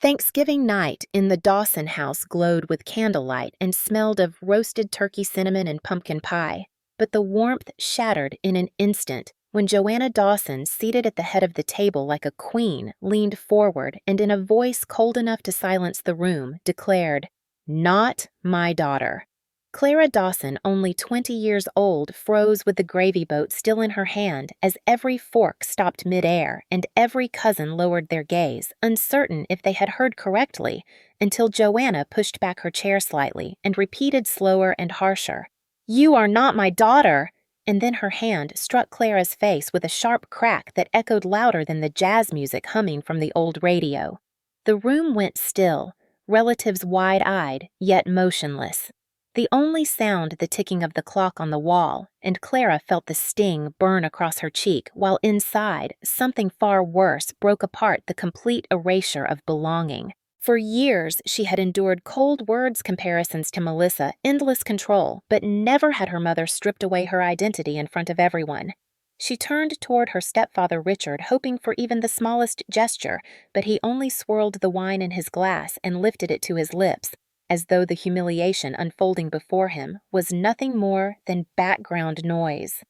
Thanksgiving night in the Dawson house glowed with candlelight and smelled of roasted turkey cinnamon and pumpkin pie. But the warmth shattered in an instant when Joanna Dawson, seated at the head of the table like a queen, leaned forward and in a voice cold enough to silence the room, declared, "Not my daughter." Clara Dawson, only 20 years old, froze with the gravy boat still in her hand as every fork stopped midair and every cousin lowered their gaze, uncertain if they had heard correctly, until Joanna pushed back her chair slightly and repeated slower and harsher, "You are not my daughter!" And then her hand struck Clara's face with a sharp crack that echoed louder than the jazz music humming from the old radio. The room went still, relatives wide-eyed, yet motionless. The only sound the ticking of the clock on the wall, and Clara felt the sting burn across her cheek, while inside, something far worse broke apart the complete erasure of belonging. For years, she had endured cold words comparisons to Melissa, endless control, but never had her mother stripped away her identity in front of everyone. She turned toward her stepfather Richard, hoping for even the smallest gesture, but he only swirled the wine in his glass and lifted it to his lips, as though the humiliation unfolding before him was nothing more than background noise.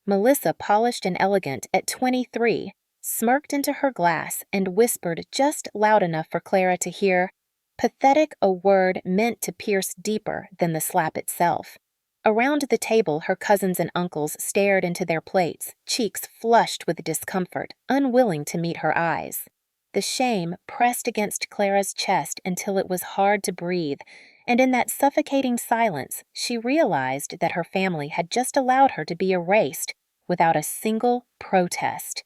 Melissa, polished and elegant at 23, smirked into her glass and whispered just loud enough for Clara to hear, pathetic, a word meant to pierce deeper than the slap itself. Around the table, her cousins and uncles stared into their plates, cheeks flushed with discomfort, unwilling to meet her eyes. The shame pressed against Clara's chest until it was hard to breathe, and in that suffocating silence, she realized that her family had just allowed her to be erased without a single protest.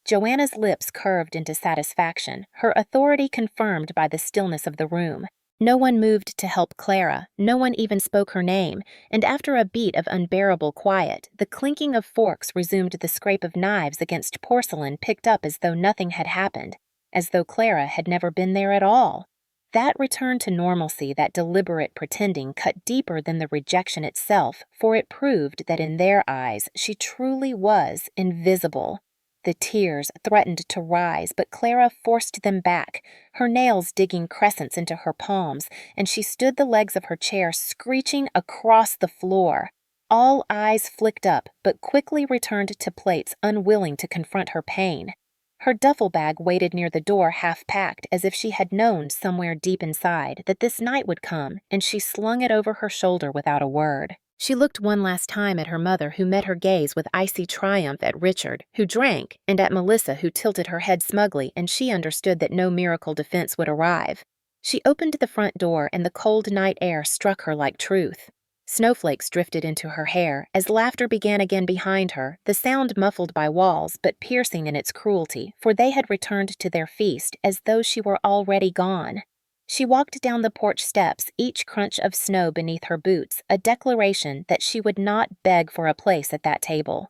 Joanna's lips curved into satisfaction, her authority confirmed by the stillness of the room. No one moved to help Clara, no one even spoke her name, and after a beat of unbearable quiet, the clinking of forks resumed the scrape of knives against porcelain picked up as though nothing had happened, as though Clara had never been there at all. That return to normalcy, that deliberate pretending, cut deeper than the rejection itself, for it proved that in their eyes she truly was invisible. The tears threatened to rise, but Clara forced them back, her nails digging crescents into her palms, and she stood the legs of her chair screeching across the floor. All eyes flicked up, but quickly returned to plates, unwilling to confront her pain. Her duffel bag waited near the door half-packed, as if she had known somewhere deep inside that this night would come, and she slung it over her shoulder without a word. She looked one last time at her mother, who met her gaze with icy triumph, at Richard, who drank, and at Melissa, who tilted her head smugly, and she understood that no miracle defense would arrive. She opened the front door, and the cold night air struck her like truth. Snowflakes drifted into her hair as laughter began again behind her, the sound muffled by walls but piercing in its cruelty, for they had returned to their feast as though she were already gone. She walked down the porch steps, each crunch of snow beneath her boots, a declaration that she would not beg for a place at that table.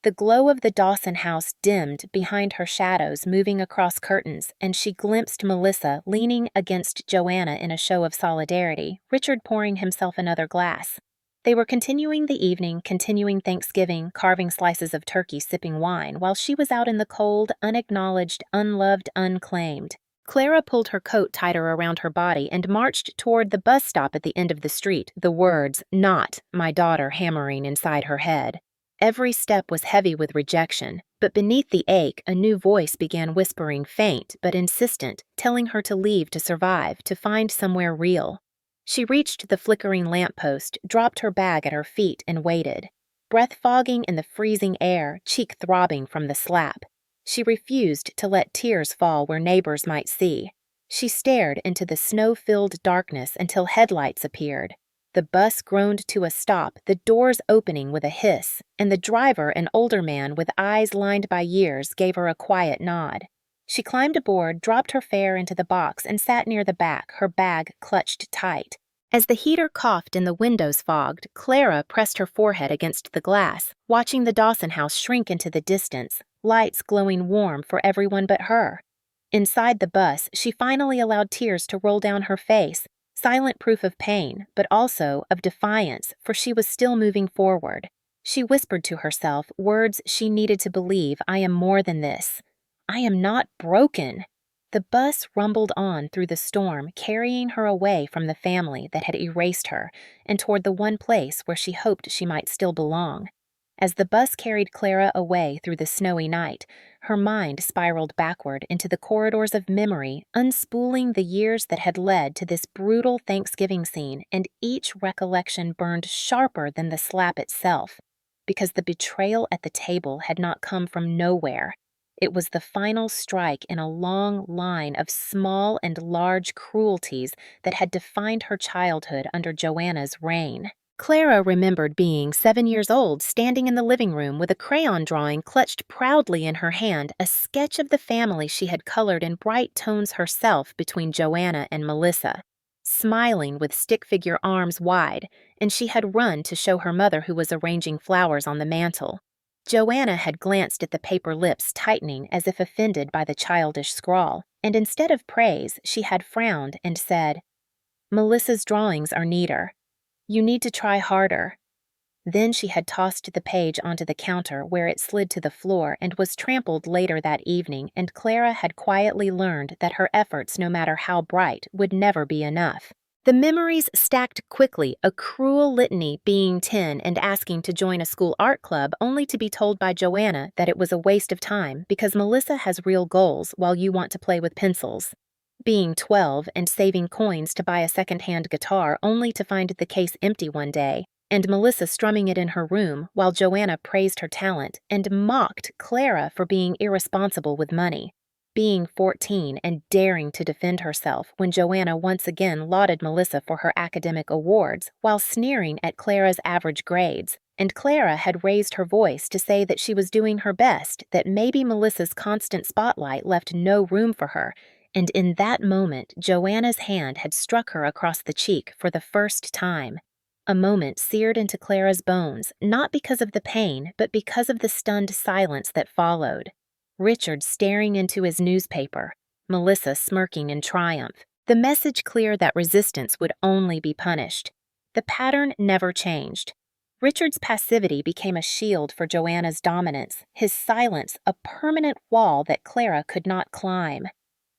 The glow of the Dawson house dimmed behind her shadows moving across curtains, and she glimpsed Melissa leaning against Joanna in a show of solidarity, Richard pouring himself another glass. They were continuing the evening, continuing Thanksgiving, carving slices of turkey, sipping wine, while she was out in the cold, unacknowledged, unloved, unclaimed. Clara pulled her coat tighter around her body and marched toward the bus stop at the end of the street, the words, "Not my daughter," hammering inside her head. Every step was heavy with rejection, but beneath the ache, a new voice began whispering, faint but insistent, telling her to leave to survive, to find somewhere real. She reached the flickering lamppost, dropped her bag at her feet, and waited. Breath fogging in the freezing air, cheek throbbing from the slap. She refused to let tears fall where neighbors might see. She stared into the snow-filled darkness until headlights appeared. The bus groaned to a stop, the doors opening with a hiss, and the driver, an older man with eyes lined by years, gave her a quiet nod. She climbed aboard, dropped her fare into the box, and sat near the back, her bag clutched tight. As the heater coughed and the windows fogged, Clara pressed her forehead against the glass, watching the Dawson house shrink into the distance, lights glowing warm for everyone but her. Inside the bus, she finally allowed tears to roll down her face, silent proof of pain, but also of defiance, for she was still moving forward. She whispered to herself words she needed to believe, "I am more than this. I am not broken." The bus rumbled on through the storm, carrying her away from the family that had erased her and toward the one place where she hoped she might still belong. As the bus carried Clara away through the snowy night, her mind spiraled backward into the corridors of memory, unspooling the years that had led to this brutal Thanksgiving scene, and each recollection burned sharper than the slap itself, because the betrayal at the table had not come from nowhere. It was the final strike in a long line of small and large cruelties that had defined her childhood under Joanna's reign. Clara remembered being 7 years old, standing in the living room with a crayon drawing clutched proudly in her hand, a sketch of the family she had colored in bright tones herself between Joanna and Melissa, smiling with stick figure arms wide, and she had run to show her mother, who was arranging flowers on the mantel. Joanna had glanced at the paper lips tightening as if offended by the childish scrawl, and instead of praise, she had frowned and said, "Melissa's drawings are neater. You need to try harder." Then she had tossed the page onto the counter, where it slid to the floor and was trampled later that evening, and Clara had quietly learned that her efforts, no matter how bright, would never be enough. The memories stacked quickly, a cruel litany, being 10 and asking to join a school art club, only to be told by Joanna that it was a waste of time because Melissa has real goals while you want to play with pencils. Being 12 and saving coins to buy a second-hand guitar, only to find the case empty one day, and Melissa strumming it in her room while Joanna praised her talent and mocked Clara for being irresponsible with money. Being 14 and daring to defend herself when Joanna once again lauded Melissa for her academic awards while sneering at Clara's average grades, and Clara had raised her voice to say that she was doing her best, that maybe Melissa's constant spotlight left no room for her, and in that moment Joanna's hand had struck her across the cheek for the first time. A moment seared into Clara's bones, not because of the pain, but because of the stunned silence that followed. Richard staring into his newspaper, Melissa smirking in triumph, the message clear that resistance would only be punished. The pattern never changed. Richard's passivity became a shield for Joanna's dominance, his silence a permanent wall that Clara could not climb.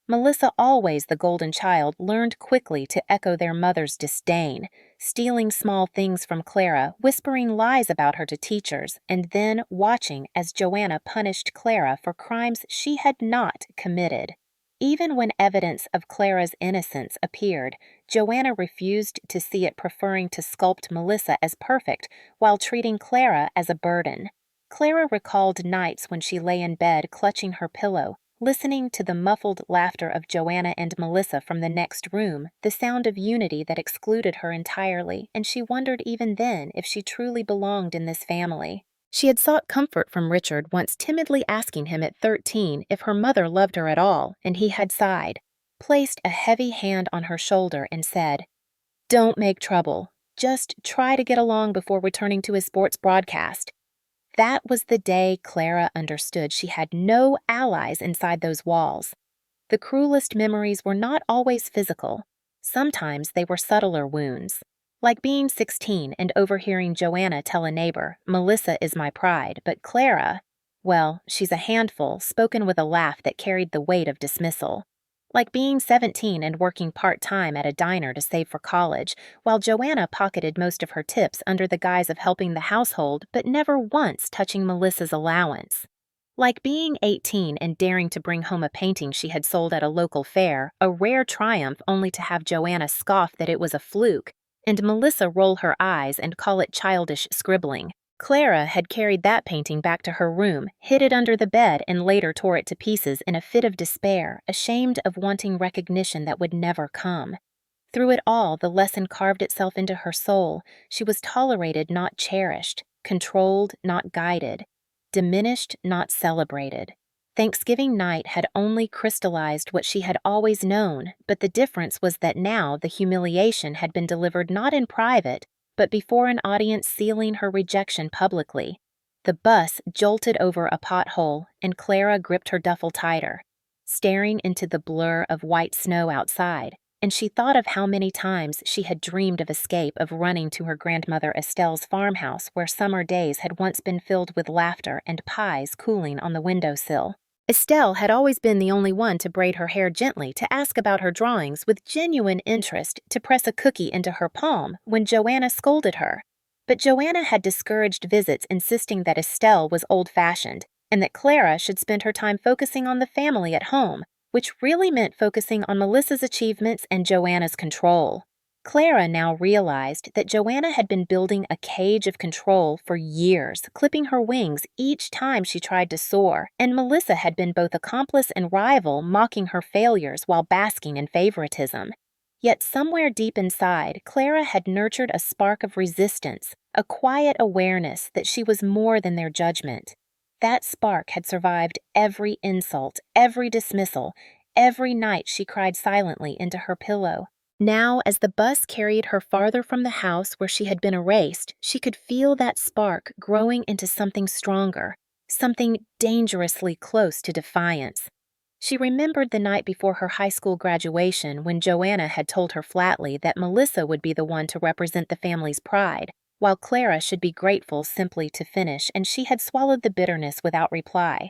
Melissa, always the golden child, learned quickly to echo their mother's disdain, stealing small things from Clara, whispering lies about her to teachers, and then watching as Joanna punished Clara for crimes she had not committed. Even when evidence of Clara's innocence appeared, Joanna refused to see it, preferring to sculpt Melissa as perfect while treating Clara as a burden. Clara recalled nights when she lay in bed clutching her pillow, listening to the muffled laughter of Joanna and Melissa from the next room, the sound of unity that excluded her entirely, and she wondered even then if she truly belonged in this family. She had sought comfort from Richard, once timidly asking him at 13 if her mother loved her at all, and he had sighed, placed a heavy hand on her shoulder, and said, "Don't make trouble. Just try to get along before returning to his sports broadcast." That was the day Clara understood she had no allies inside those walls. The cruelest memories were not always physical. Sometimes they were subtler wounds, like being 16 and overhearing Joanna tell a neighbor, "Melissa is my pride, but Clara, well, she's a handful," spoken with a laugh that carried the weight of dismissal. Like being 17 and working part-time at a diner to save for college, while Joanna pocketed most of her tips under the guise of helping the household, but never once touching Melissa's allowance. Like being 18 and daring to bring home a painting she had sold at a local fair, a rare triumph, only to have Joanna scoff that it was a fluke, and Melissa roll her eyes and call it childish scribbling. Clara had carried that painting back to her room, hid it under the bed, and later tore it to pieces in a fit of despair, ashamed of wanting recognition that would never come. Through it all, the lesson carved itself into her soul. She was tolerated, not cherished, controlled, not guided, diminished, not celebrated. Thanksgiving night had only crystallized what she had always known, but the difference was that now the humiliation had been delivered not in private, but before an audience sealing her rejection publicly. The bus jolted over a pothole, and Clara gripped her duffel tighter, staring into the blur of white snow outside, and she thought of how many times she had dreamed of escape, of running to her grandmother Estelle's farmhouse where summer days had once been filled with laughter and pies cooling on the windowsill. Estelle had always been the only one to braid her hair gently, to ask about her drawings with genuine interest, to press a cookie into her palm when Joanna scolded her. But Joanna had discouraged visits, insisting that Estelle was old-fashioned and that Clara should spend her time focusing on the family at home, which really meant focusing on Melissa's achievements and Joanna's control. Clara now realized that Joanna had been building a cage of control for years, clipping her wings each time she tried to soar, and Melissa had been both accomplice and rival, mocking her failures while basking in favoritism. Yet somewhere deep inside, Clara had nurtured a spark of resistance, a quiet awareness that she was more than their judgment. That spark had survived every insult, every dismissal, every night she cried silently into her pillow. Now, as the bus carried her farther from the house where she had been erased, she could feel that spark growing into something stronger, something dangerously close to defiance. She remembered the night before her high school graduation when Joanna had told her flatly that Melissa would be the one to represent the family's pride, while Clara should be grateful simply to finish, and she had swallowed the bitterness without reply.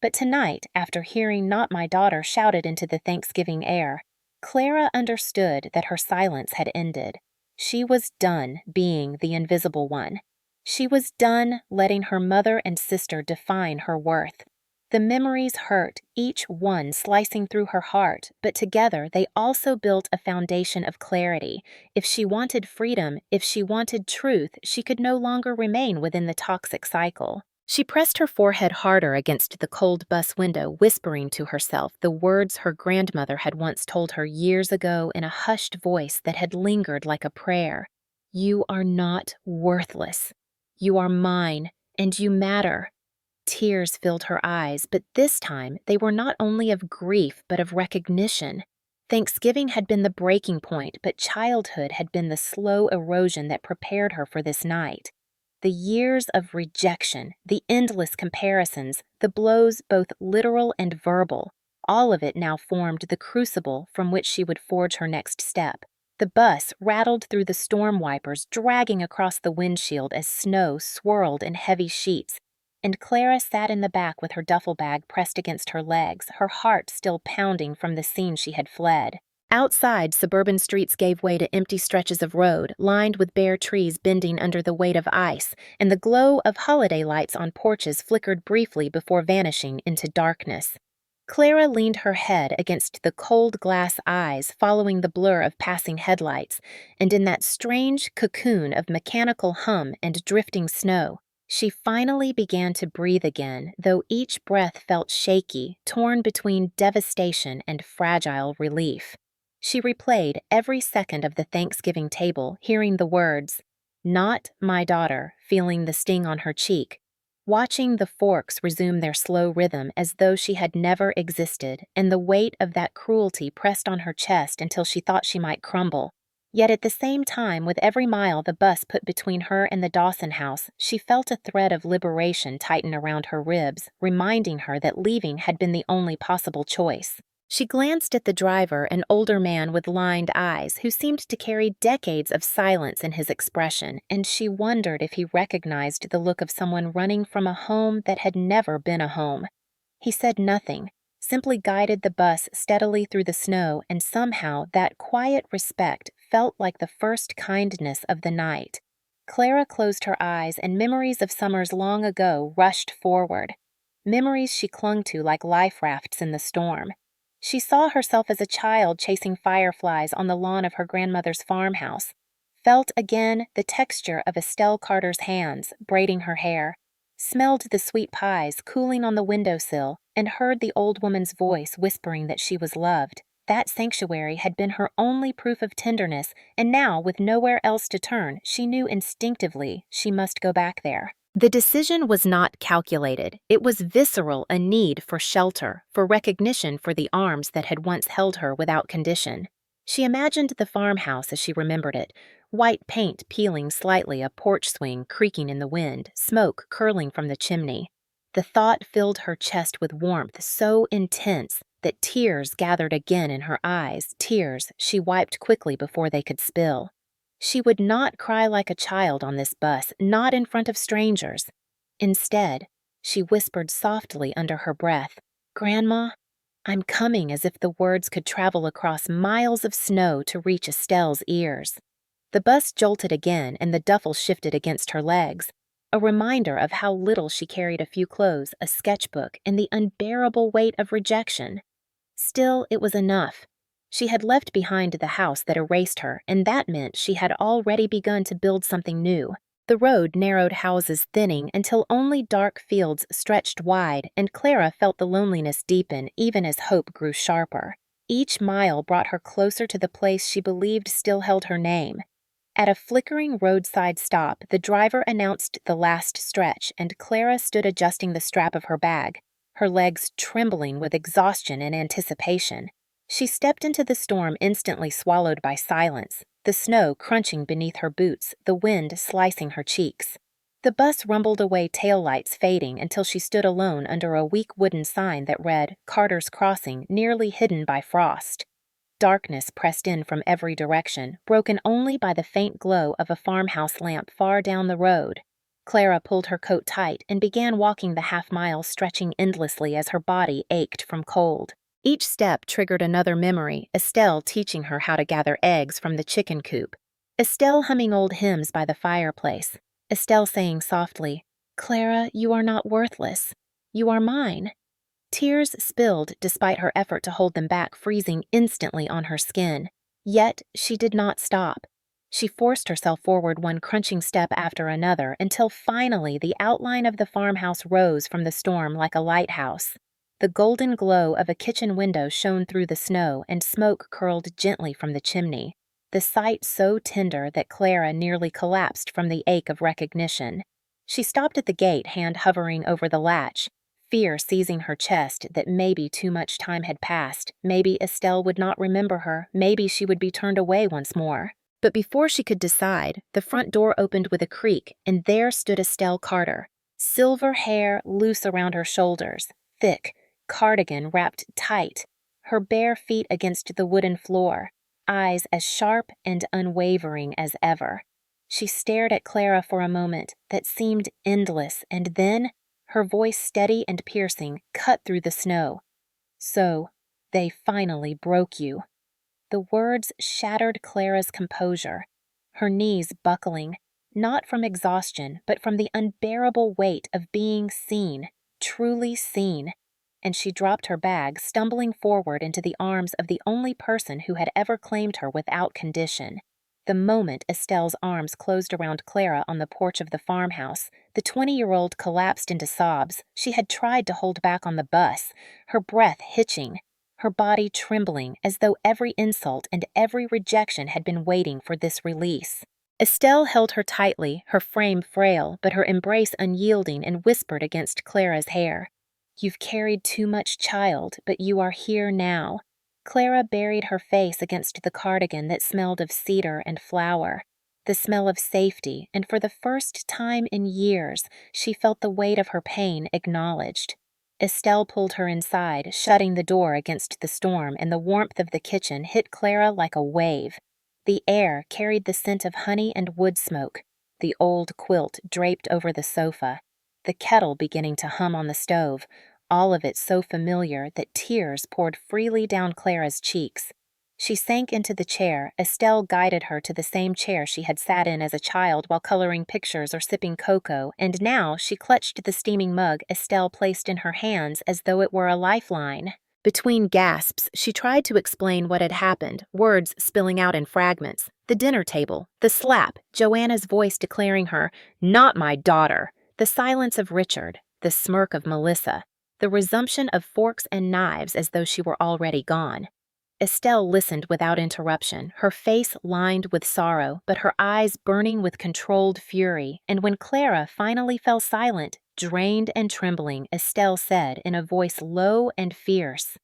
But tonight, after hearing "Not my daughter" shouted into the Thanksgiving air, Clara understood that her silence had ended. She was done being the invisible one. She was done letting her mother and sister define her worth. The memories hurt, each one slicing through her heart, but together they also built a foundation of clarity. If she wanted freedom, if she wanted truth, she could no longer remain within the toxic cycle. She pressed her forehead harder against the cold bus window, whispering to herself the words her grandmother had once told her years ago in a hushed voice that had lingered like a prayer. "You are not worthless. You are mine, and you matter." Tears filled her eyes, but this time they were not only of grief but of recognition. Thanksgiving had been the breaking point, but childhood had been the slow erosion that prepared her for this night. The years of rejection, the endless comparisons, the blows both literal and verbal, all of it now formed the crucible from which she would forge her next step. The bus rattled through the storm wipers, dragging across the windshield as snow swirled in heavy sheets, and Clara sat in the back with her duffel bag pressed against her legs, her heart still pounding from the scene she had fled. Outside, suburban streets gave way to empty stretches of road, lined with bare trees bending under the weight of ice, and the glow of holiday lights on porches flickered briefly before vanishing into darkness. Clara leaned her head against the cold glass eyes following the blur of passing headlights, and in that strange cocoon of mechanical hum and drifting snow, she finally began to breathe again, though each breath felt shaky, torn between devastation and fragile relief. She replayed every second of the Thanksgiving table, hearing the words, "Not my daughter," feeling the sting on her cheek, watching the forks resume their slow rhythm as though she had never existed, and the weight of that cruelty pressed on her chest until she thought she might crumble. Yet at the same time, with every mile the bus put between her and the Dawson house, she felt a thread of liberation tighten around her ribs, reminding her that leaving had been the only possible choice. She glanced at the driver, an older man with lined eyes who seemed to carry decades of silence in his expression, and she wondered if he recognized the look of someone running from a home that had never been a home. He said nothing, simply guided the bus steadily through the snow, and somehow that quiet respect felt like the first kindness of the night. Clara closed her eyes, and memories of summers long ago rushed forward, memories she clung to like life rafts in the storm. She saw herself as a child chasing fireflies on the lawn of her grandmother's farmhouse, felt again the texture of Estelle Carter's hands braiding her hair, smelled the sweet pies cooling on the windowsill, and heard the old woman's voice whispering that she was loved. That sanctuary had been her only proof of tenderness, and now, with nowhere else to turn, she knew instinctively she must go back there. The decision was not calculated. It was visceral, a need for shelter, for recognition for the arms that had once held her without condition. She imagined the farmhouse as she remembered it, white paint peeling slightly, a porch swing creaking in the wind, smoke curling from the chimney. The thought filled her chest with warmth so intense that tears gathered again in her eyes, tears she wiped quickly before they could spill. She would not cry like a child on this bus, not in front of strangers. Instead, she whispered softly under her breath, Grandma, I'm coming, as if the words could travel across miles of snow to reach Estelle's ears. The bus jolted again and the duffel shifted against her legs, a reminder of how little she carried: a few clothes, a sketchbook, and the unbearable weight of rejection. Still, it was enough. She had left behind the house that erased her, and that meant she had already begun to build something new. The road narrowed, houses thinning until only dark fields stretched wide, and Clara felt the loneliness deepen even as hope grew sharper. Each mile brought her closer to the place she believed still held her name. At a flickering roadside stop, the driver announced the last stretch, and Clara stood adjusting the strap of her bag, her legs trembling with exhaustion and anticipation. She stepped into the storm, instantly swallowed by silence, the snow crunching beneath her boots, the wind slicing her cheeks. The bus rumbled away, taillights fading, until she stood alone under a weak wooden sign that read Carter's Crossing, nearly hidden by frost. Darkness pressed in from every direction, broken only by the faint glow of a farmhouse lamp far down the road. Clara pulled her coat tight and began walking the half-mile, stretching endlessly as her body ached from cold. Each step triggered another memory: Estelle teaching her how to gather eggs from the chicken coop, Estelle humming old hymns by the fireplace, Estelle saying softly, "Clara, you are not worthless. You are mine." Tears spilled despite her effort to hold them back, freezing instantly on her skin. Yet she did not stop. She forced herself forward, one crunching step after another, until finally the outline of the farmhouse rose from the storm like a lighthouse. The golden glow of a kitchen window shone through the snow, and smoke curled gently from the chimney, the sight so tender that Clara nearly collapsed from the ache of recognition. She stopped at the gate, hand hovering over the latch, fear seizing her chest that maybe too much time had passed, maybe Estelle would not remember her, maybe she would be turned away once more. But before she could decide, the front door opened with a creak, and there stood Estelle Carter, silver hair loose around her shoulders, thick, cardigan wrapped tight, her bare feet against the wooden floor, eyes as sharp and unwavering as ever. She stared at Clara for a moment that seemed endless, and then, her voice steady and piercing, cut through the snow. "So, they finally broke you." The words shattered Clara's composure, her knees buckling, not from exhaustion, but from the unbearable weight of being seen, truly seen, and she dropped her bag, stumbling forward into the arms of the only person who had ever claimed her without condition. The moment Estelle's arms closed around Clara on the porch of the farmhouse, the 20-year-old collapsed into sobs. She had tried to hold back on the bus, her breath hitching, her body trembling as though every insult and every rejection had been waiting for this release. Estelle held her tightly, her frame frail, but her embrace unyielding, and whispered against Clara's hair, "You've carried too much, child, but you are here now." Clara buried her face against the cardigan that smelled of cedar and flour, the smell of safety, and for the first time in years, she felt the weight of her pain acknowledged. Estelle pulled her inside, shutting the door against the storm, and the warmth of the kitchen hit Clara like a wave. The air carried the scent of honey and wood smoke, the old quilt draped over the sofa, the kettle beginning to hum on the stove, all of it so familiar that tears poured freely down Clara's cheeks. She sank into the chair. Estelle guided her to the same chair she had sat in as a child while coloring pictures or sipping cocoa, and now she clutched the steaming mug Estelle placed in her hands as though it were a lifeline. Between gasps, she tried to explain what had happened, words spilling out in fragments. The dinner table, the slap, Joanna's voice declaring her, "Not my daughter," the silence of Richard, the smirk of Melissa, the resumption of forks and knives as though she were already gone. Estelle listened without interruption, her face lined with sorrow, but her eyes burning with controlled fury, and when Clara finally fell silent, drained and trembling, Estelle said in a voice low and fierce,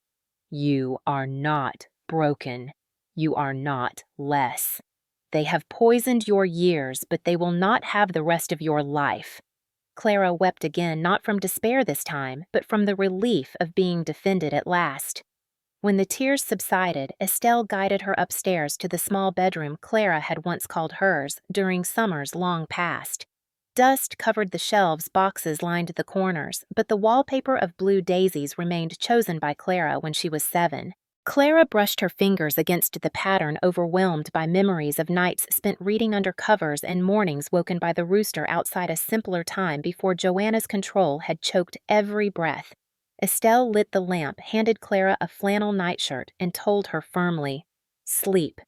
"You are not broken. You are not less. They have poisoned your years, but they will not have the rest of your life." Clara wept again, not from despair this time, but from the relief of being defended at last. When the tears subsided, Estelle guided her upstairs to the small bedroom Clara had once called hers during summers long past. Dust covered the shelves, boxes lined the corners, but the wallpaper of blue daisies remained chosen by Clara when she was 7. Clara brushed her fingers against the pattern, overwhelmed by memories of nights spent reading under covers and mornings woken by the rooster outside a simpler time before Joanna's control had choked every breath. Estelle lit the lamp, handed Clara a flannel nightshirt, and told her firmly, "Sleep.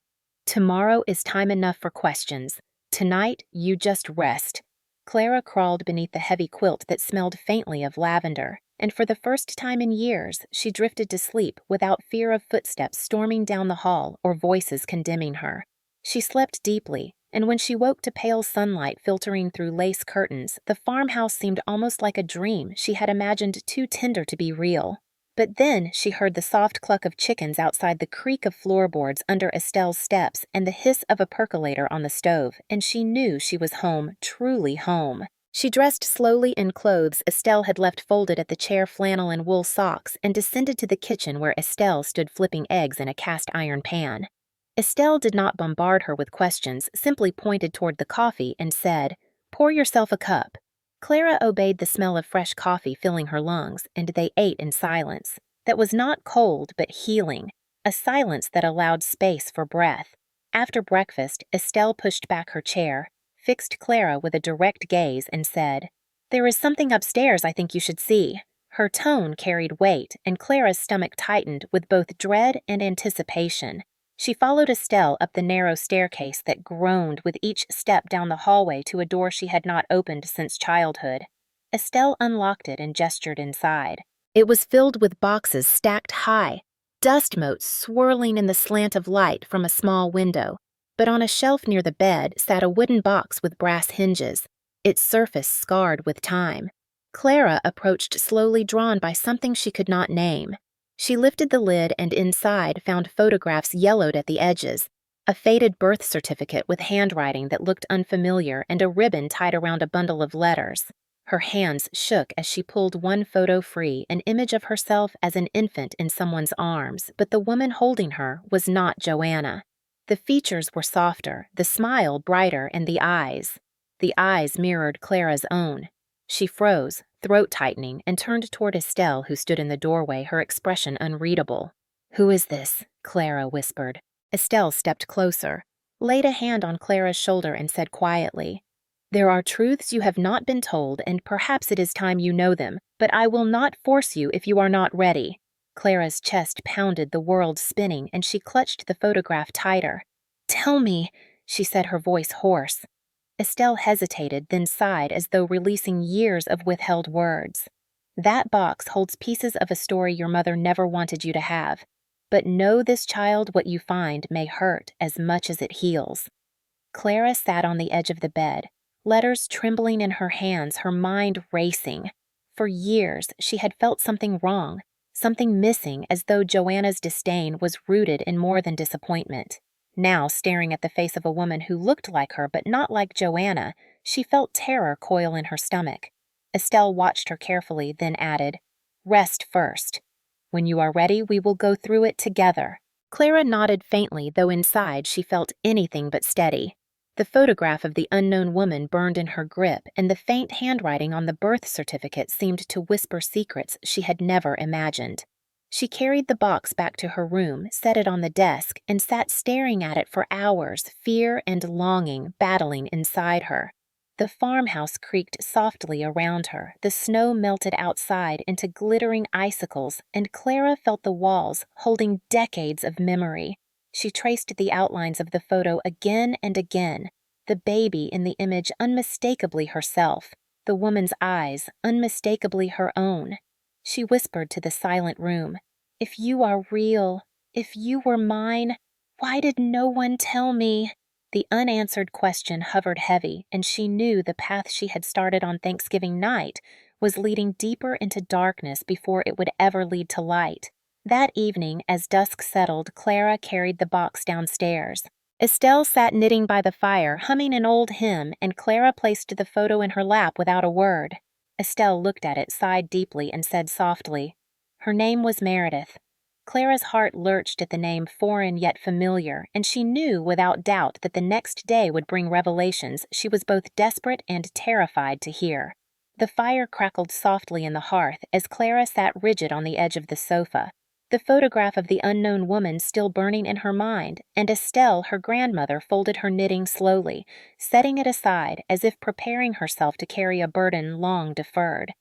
Tomorrow is time enough for questions. Tonight, you just rest." Clara crawled beneath the heavy quilt that smelled faintly of lavender, and for the first time in years, she drifted to sleep without fear of footsteps storming down the hall or voices condemning her. She slept deeply, and when she woke to pale sunlight filtering through lace curtains, the farmhouse seemed almost like a dream she had imagined too tender to be real. But then she heard the soft cluck of chickens outside, the creak of floorboards under Estelle's steps, and the hiss of a percolator on the stove, and she knew she was home, truly home. She dressed slowly in clothes Estelle had left folded at the chair, flannel and wool socks, and descended to the kitchen where Estelle stood flipping eggs in a cast-iron pan. Estelle did not bombard her with questions, simply pointed toward the coffee and said, "Pour yourself a cup." Clara obeyed the smell of fresh coffee filling her lungs, and they ate in silence. That was not cold, but healing, a silence that allowed space for breath. After breakfast, Estelle pushed back her chair, fixed Clara with a direct gaze, and said, "There is something upstairs I think you should see." Her tone carried weight, and Clara's stomach tightened with both dread and anticipation. She followed Estelle up the narrow staircase that groaned with each step down the hallway to a door she had not opened since childhood. Estelle unlocked it and gestured inside. It was filled with boxes stacked high, dust motes swirling in the slant of light from a small window. But on a shelf near the bed sat a wooden box with brass hinges, its surface scarred with time. Clara approached slowly, drawn by something she could not name. She lifted the lid and inside found photographs yellowed at the edges, a faded birth certificate with handwriting that looked unfamiliar, and a ribbon tied around a bundle of letters. Her hands shook as she pulled one photo free, an image of herself as an infant in someone's arms, but the woman holding her was not Joanna. The features were softer, the smile brighter, and the eyes mirrored Clara's own. She froze, throat tightening, and turned toward Estelle, who stood in the doorway, her expression unreadable. "Who is this?" Clara whispered. Estelle stepped closer, laid a hand on Clara's shoulder, and said quietly, "There are truths you have not been told, and perhaps it is time you know them, but I will not force you if you are not ready." Clara's chest pounded, the world spinning, and she clutched the photograph tighter. "Tell me," she said, her voice hoarse. Estelle hesitated, then sighed as though releasing years of withheld words. "That box holds pieces of a story your mother never wanted you to have. But know this, child, what you find may hurt as much as it heals." Clara sat on the edge of the bed, letters trembling in her hands, her mind racing. For years, she had felt something wrong, something missing, as though Joanna's disdain was rooted in more than disappointment. Now, staring at the face of a woman who looked like her but not like Joanna, she felt terror coil in her stomach. Estelle watched her carefully, then added, "Rest first. When you are ready, we will go through it together." Clara nodded faintly, though inside she felt anything but steady. The photograph of the unknown woman burned in her grip, and the faint handwriting on the birth certificate seemed to whisper secrets she had never imagined. She carried the box back to her room, set it on the desk, and sat staring at it for hours, fear and longing battling inside her. The farmhouse creaked softly around her, the snow melted outside into glittering icicles, and Clara felt the walls holding decades of memory. She traced the outlines of the photo again and again, the baby in the image unmistakably herself, the woman's eyes unmistakably her own. She whispered to the silent room, "If you are real, if you were mine, why did no one tell me?" The unanswered question hovered heavy, and she knew the path she had started on Thanksgiving night was leading deeper into darkness before it would ever lead to light. That evening, as dusk settled, Clara carried the box downstairs. Estelle sat knitting by the fire, humming an old hymn, and Clara placed the photo in her lap without a word. Estelle looked at it, sighed deeply, and said softly, "Her name was Meredith." Clara's heart lurched at the name foreign yet familiar, and she knew without doubt that the next day would bring revelations she was both desperate and terrified to hear. The fire crackled softly in the hearth as Clara sat rigid on the edge of the sofa, the photograph of the unknown woman still burning in her mind, and Estelle, her grandmother, folded her knitting slowly, setting it aside as if preparing herself to carry a burden long deferred.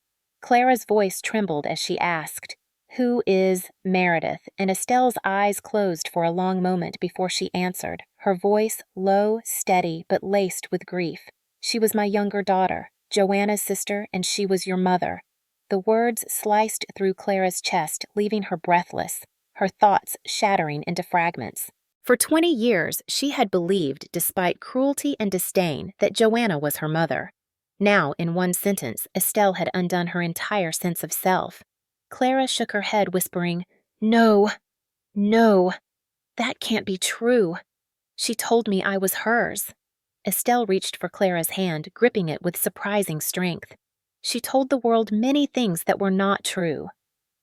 Clara's voice trembled as she asked, "Who is Meredith?" and Estelle's eyes closed for a long moment before she answered, her voice low, steady, but laced with grief. "She was my younger daughter, Joanna's sister, and she was your mother." The words sliced through Clara's chest, leaving her breathless, her thoughts shattering into fragments. For 20 years, she had believed, despite cruelty and disdain, that Joanna was her mother. Now, in one sentence, Estelle had undone her entire sense of self. Clara shook her head, whispering, "No, no, that can't be true. She told me I was hers." Estelle reached for Clara's hand, gripping it with surprising strength. "She told the world many things that were not true.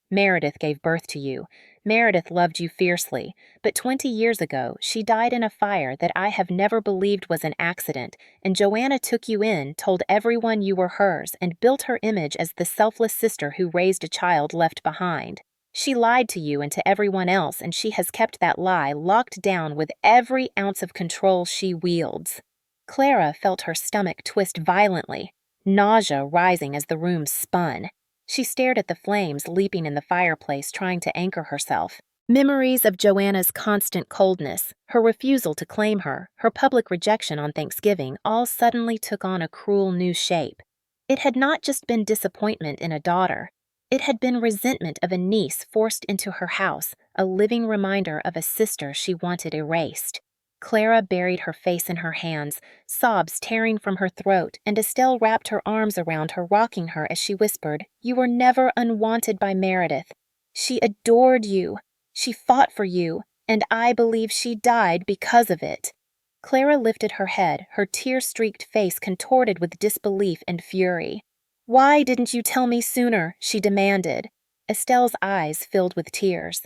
Meredith gave birth to you. Meredith loved you fiercely, but 20 years ago she died in a fire that I have never believed was an accident, and Joanna took you in, told everyone you were hers, and built her image as the selfless sister who raised a child left behind. She lied to you and to everyone else, and she has kept that lie locked down with every ounce of control she wields." Clara felt her stomach twist violently, nausea rising as the room spun. She stared at the flames leaping in the fireplace, trying to anchor herself. Memories of Joanna's constant coldness, her refusal to claim her, her public rejection on Thanksgiving all suddenly took on a cruel new shape. It had not just been disappointment in a daughter. It had been resentment of a niece forced into her house, a living reminder of a sister she wanted erased. Clara buried her face in her hands, sobs tearing from her throat, and Estelle wrapped her arms around her, rocking her as she whispered, "You were never unwanted by Meredith. She adored you. She fought for you, and I believe she died because of it." Clara lifted her head, her tear-streaked face contorted with disbelief and fury. "Why didn't you tell me sooner?" she demanded. Estelle's eyes filled with tears.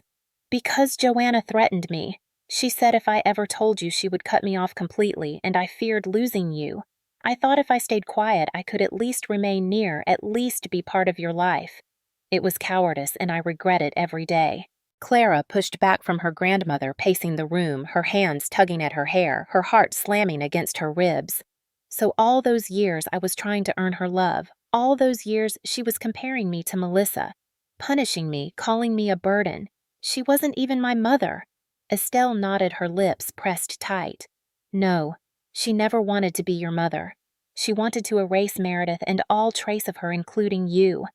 "Because Joanna threatened me. She said if I ever told you she would cut me off completely, and I feared losing you. I thought if I stayed quiet I could at least remain near, at least be part of your life. It was cowardice, and I regret it every day." Clara pushed back from her grandmother, pacing the room, her hands tugging at her hair, her heart slamming against her ribs. "So all those years I was trying to earn her love. All those years she was comparing me to Melissa, punishing me, calling me a burden. She wasn't even my mother." Estelle nodded, her lips pressed tight. "No, she never wanted to be your mother. She wanted to erase Meredith and all trace of her, including you."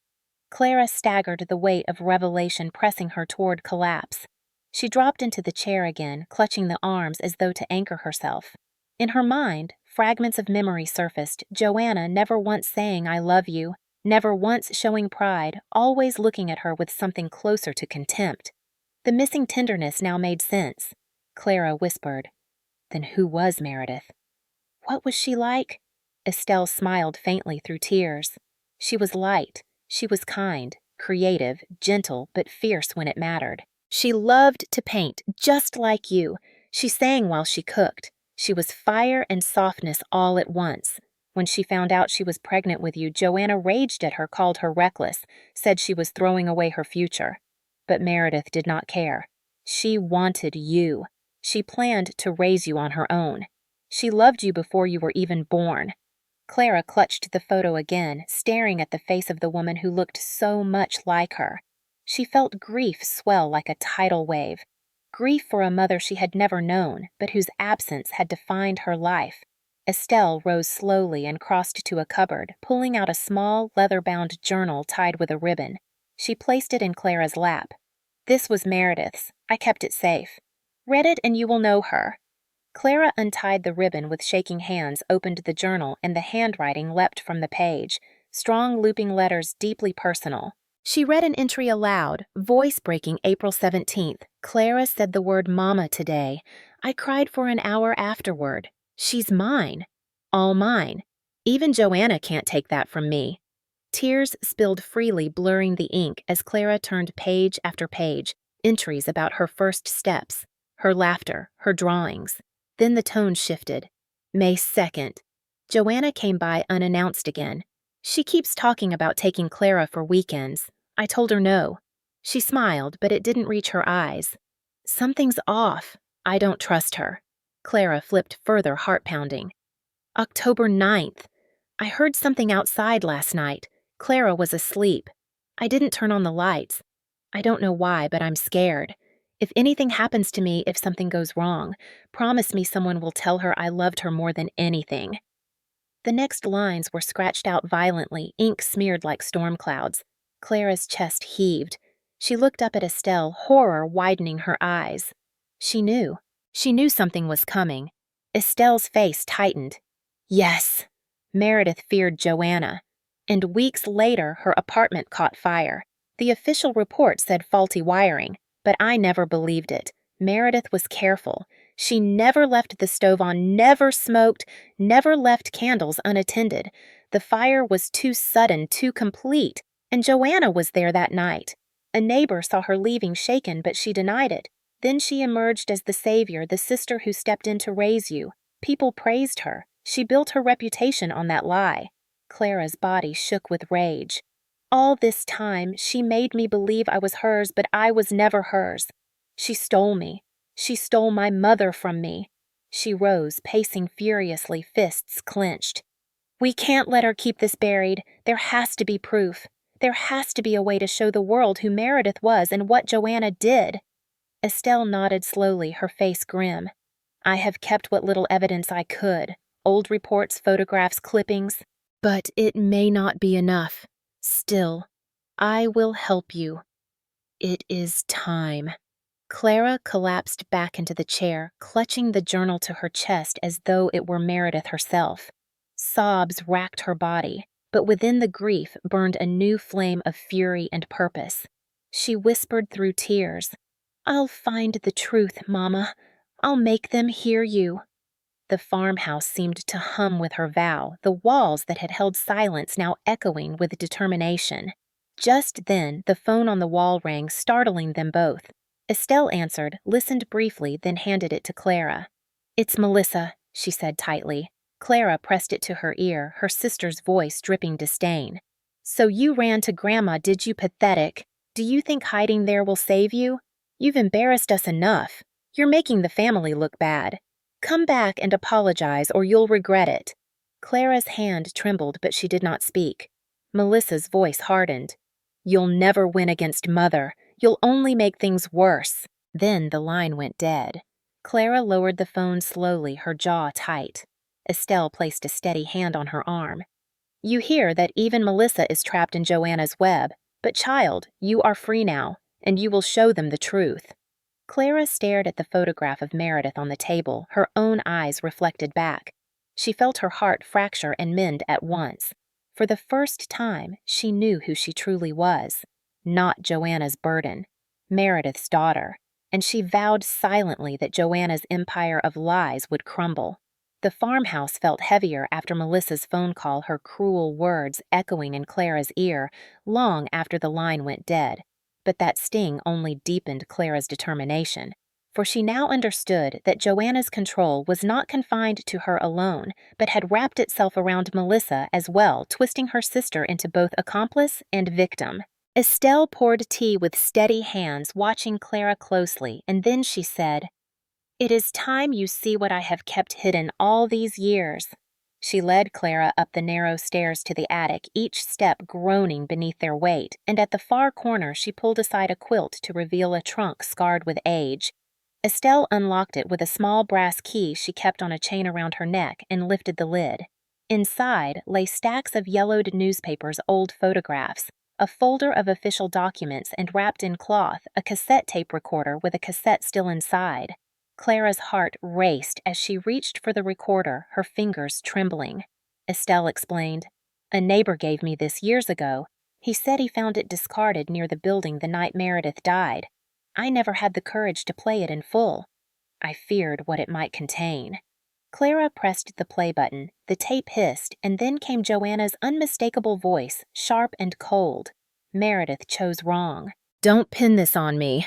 Clara staggered, the weight of revelation pressing her toward collapse. She dropped into the chair again, clutching the arms as though to anchor herself. In her mind, fragments of memory surfaced, Joanna never once saying "I love you," never once showing pride, always looking at her with something closer to contempt. The missing tenderness now made sense. Clara whispered, "Then who was Meredith?" "What was she like?" Estelle smiled faintly through tears. "She was light. She was kind, creative, gentle, but fierce when it mattered. She loved to paint, just like you. She sang while she cooked. She was fire and softness all at once. When she found out she was pregnant with you, Joanna raged at her, called her reckless, said she was throwing away her future. But Meredith did not care. She wanted you. She planned to raise you on her own. She loved you before you were even born." Clara clutched the photo again, staring at the face of the woman who looked so much like her. She felt grief swell like a tidal wave. Grief for a mother she had never known, but whose absence had defined her life. Estelle rose slowly and crossed to a cupboard, pulling out a small, leather-bound journal tied with a ribbon. She placed it in Clara's lap. "This was Meredith's. I kept it safe. Read it and you will know her." Clara untied the ribbon with shaking hands, opened the journal, and the handwriting leapt from the page, strong looping letters deeply personal. She read an entry aloud, voice breaking. April 17th. "Clara said the word mama today. I cried for an hour afterward. She's mine. All mine. Even Joanna can't take that from me." Tears spilled freely, blurring the ink as Clara turned page after page. entries about her first steps, her laughter, her drawings. Then the tone shifted. May 2nd. Joanna came by unannounced again. She keeps talking about taking Clara for weekends. I told her no. She smiled, but it didn't reach her eyes. Something's off. I don't trust her. Clara flipped further heart-pounding. October 9th. I heard something outside last night. Clara was asleep. I didn't turn on the lights. I don't know why, but I'm scared. If anything happens to me, if something goes wrong, promise me someone will tell her I loved her more than anything. The next lines were scratched out violently, ink smeared like storm clouds. Clara's chest heaved. She looked up at Estelle, horror widening her eyes. She knew. She knew something was coming. Estelle's face tightened. Yes. Meredith feared Joanna. And weeks later, her apartment caught fire. The official report said faulty wiring, but I never believed it. Meredith was careful. She never left the stove on, never smoked, never left candles unattended. The fire was too sudden, too complete, and Joanna was there that night. A neighbor saw her leaving shaken, but she denied it. Then she emerged as the savior, the sister who stepped in to raise you. People praised her. She built her reputation on that lie. Clara's body shook with rage. All this time, she made me believe I was hers, but I was never hers. She stole me. She stole my mother from me. She rose, pacing furiously, fists clenched. We can't let her keep this buried. There has to be proof. There has to be a way to show the world who Meredith was and what Joanna did. Estelle nodded slowly, her face grim. I have kept what little evidence I could. Old reports, photographs, clippings. But it may not be enough. Still, I will help you. It is time. Clara collapsed back into the chair, clutching the journal to her chest as though it were Meredith herself. Sobs racked her body, but within the grief burned a new flame of fury and purpose. She whispered through tears, I'll find the truth, Mama. I'll make them hear you. The farmhouse seemed to hum with her vow, the walls that had held silence now echoing with determination. Just then, the phone on the wall rang, startling them both. Estelle answered, listened briefly, then handed it to Clara. It's Melissa, she said tightly. Clara pressed it to her ear, her sister's voice dripping disdain. So you ran to Grandma, did you, pathetic? Do you think hiding there will save you? You've embarrassed us enough. You're making the family look bad. Come back and apologize or you'll regret it. Clara's hand trembled, but she did not speak. Melissa's voice hardened. You'll never win against Mother. You'll only make things worse. Then the line went dead. Clara lowered the phone slowly, her jaw tight. Estelle placed a steady hand on her arm. You hear that even Melissa is trapped in Joanna's web, but child, you are free now, and you will show them the truth. Clara stared at the photograph of Meredith on the table, her own eyes reflected back. She felt her heart fracture and mend at once. For the first time, she knew who she truly was. Not Joanna's burden, Meredith's daughter, and she vowed silently that Joanna's empire of lies would crumble. The farmhouse felt heavier after Melissa's phone call, her cruel words echoing in Clara's ear long after the line went dead. But that sting only deepened Clara's determination, for she now understood that Joanna's control was not confined to her alone, but had wrapped itself around Melissa as well, twisting her sister into both accomplice and victim. Estelle poured tea with steady hands, watching Clara closely, and then she said, It is time you see what I have kept hidden all these years. She led Clara up the narrow stairs to the attic, each step groaning beneath their weight, and at the far corner she pulled aside a quilt to reveal a trunk scarred with age. Estelle unlocked it with a small brass key she kept on a chain around her neck and lifted the lid. Inside lay stacks of yellowed newspapers, old photographs, a folder of official documents, and wrapped in cloth, a cassette tape recorder with a cassette still inside. Clara's heart raced as she reached for the recorder, her fingers trembling. Estelle explained, A neighbor gave me this years ago. He said he found it discarded near the building the night Meredith died. I never had the courage to play it in full. I feared what it might contain. Clara pressed the play button, the tape hissed, and then came Joanna's unmistakable voice, sharp and cold. Meredith chose wrong. Don't pin this on me.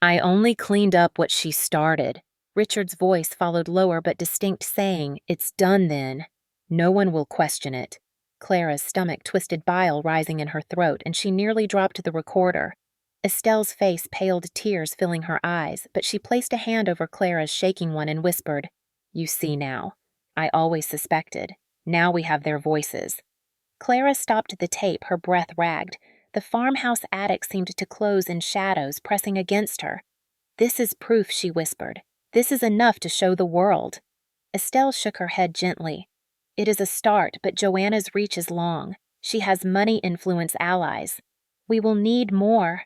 I only cleaned up what she started. Richard's voice followed lower but distinct, saying, "It's done then. No one will question it." Clara's stomach twisted, bile rising in her throat, and she nearly dropped the recorder. Estelle's face paled, tears filling her eyes, but she placed a hand over Clara's shaking one and whispered, "You see now. I always suspected. Now we have their voices." Clara stopped the tape, her breath ragged. The farmhouse attic seemed to close in shadows, pressing against her. "This is proof," she whispered. "This is enough to show the world." Estelle shook her head gently. "It is a start, but Joanna's reach is long. She has money influence allies. We will need more."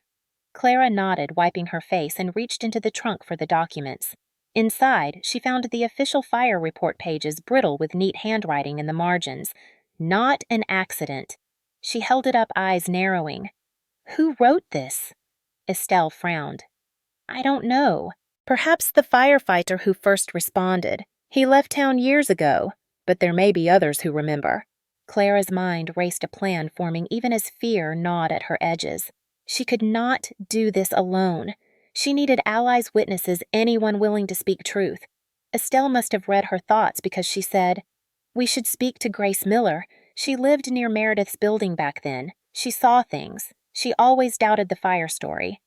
Clara nodded, wiping her face, and reached into the trunk for the documents. Inside, she found the official fire report pages brittle with neat handwriting in the margins. Not an accident. She held it up, eyes narrowing. "Who wrote this?" Estelle frowned. "I don't know. Perhaps the firefighter who first responded. He left town years ago, but there may be others who remember." Clara's mind raced a plan forming even as fear gnawed at her edges. She could not do this alone. She needed allies, witnesses, anyone willing to speak truth. Estelle must have read her thoughts because she said, "We should speak to Grace Miller. She lived near Meredith's building back then. She saw things. She always doubted the fire story."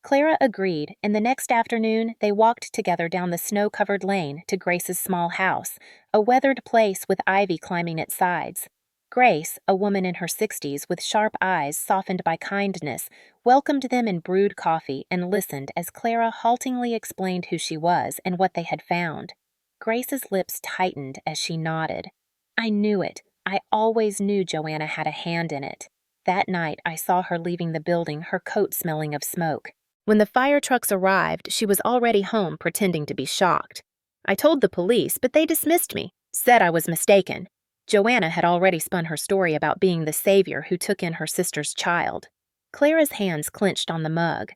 Clara agreed, and the next afternoon they walked together down the snow-covered lane to Grace's small house, a weathered place with ivy climbing its sides. Grace, a woman in her 60s with sharp eyes softened by kindness, welcomed them and brewed coffee and listened as Clara haltingly explained who she was and what they had found. Grace's lips tightened as she nodded. "I knew it. I always knew Joanna had a hand in it. That night I saw her leaving the building, her coat smelling of smoke. When the fire trucks arrived, she was already home pretending to be shocked. I told the police, but they dismissed me, said I was mistaken. Joanna had already spun her story about being the savior who took in her sister's child." Clara's hands clenched on the mug.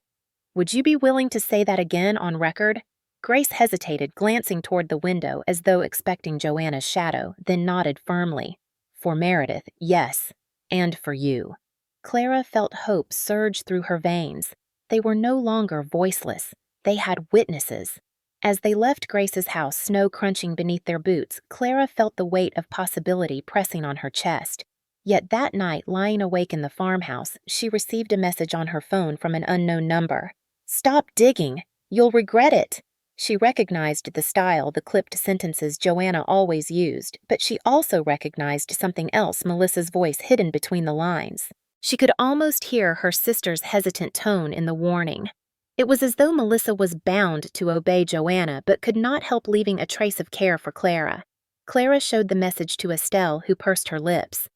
"Would you be willing to say that again on record?" Grace hesitated, glancing toward the window as though expecting Joanna's shadow, then nodded firmly. "For Meredith, yes. And for you." Clara felt hope surge through her veins. They were no longer voiceless. They had witnesses. As they left Grace's house, snow crunching beneath their boots, Clara felt the weight of possibility pressing on her chest. Yet that night, lying awake in the farmhouse, she received a message on her phone from an unknown number. "Stop digging. You'll regret it." She recognized the style, the clipped sentences Joanna always used, but she also recognized something else, Melissa's voice hidden between the lines. She could almost hear her sister's hesitant tone in the warning. It was as though Melissa was bound to obey Joanna, but could not help leaving a trace of care for Clara. Clara showed the message to Estelle, who pursed her lips.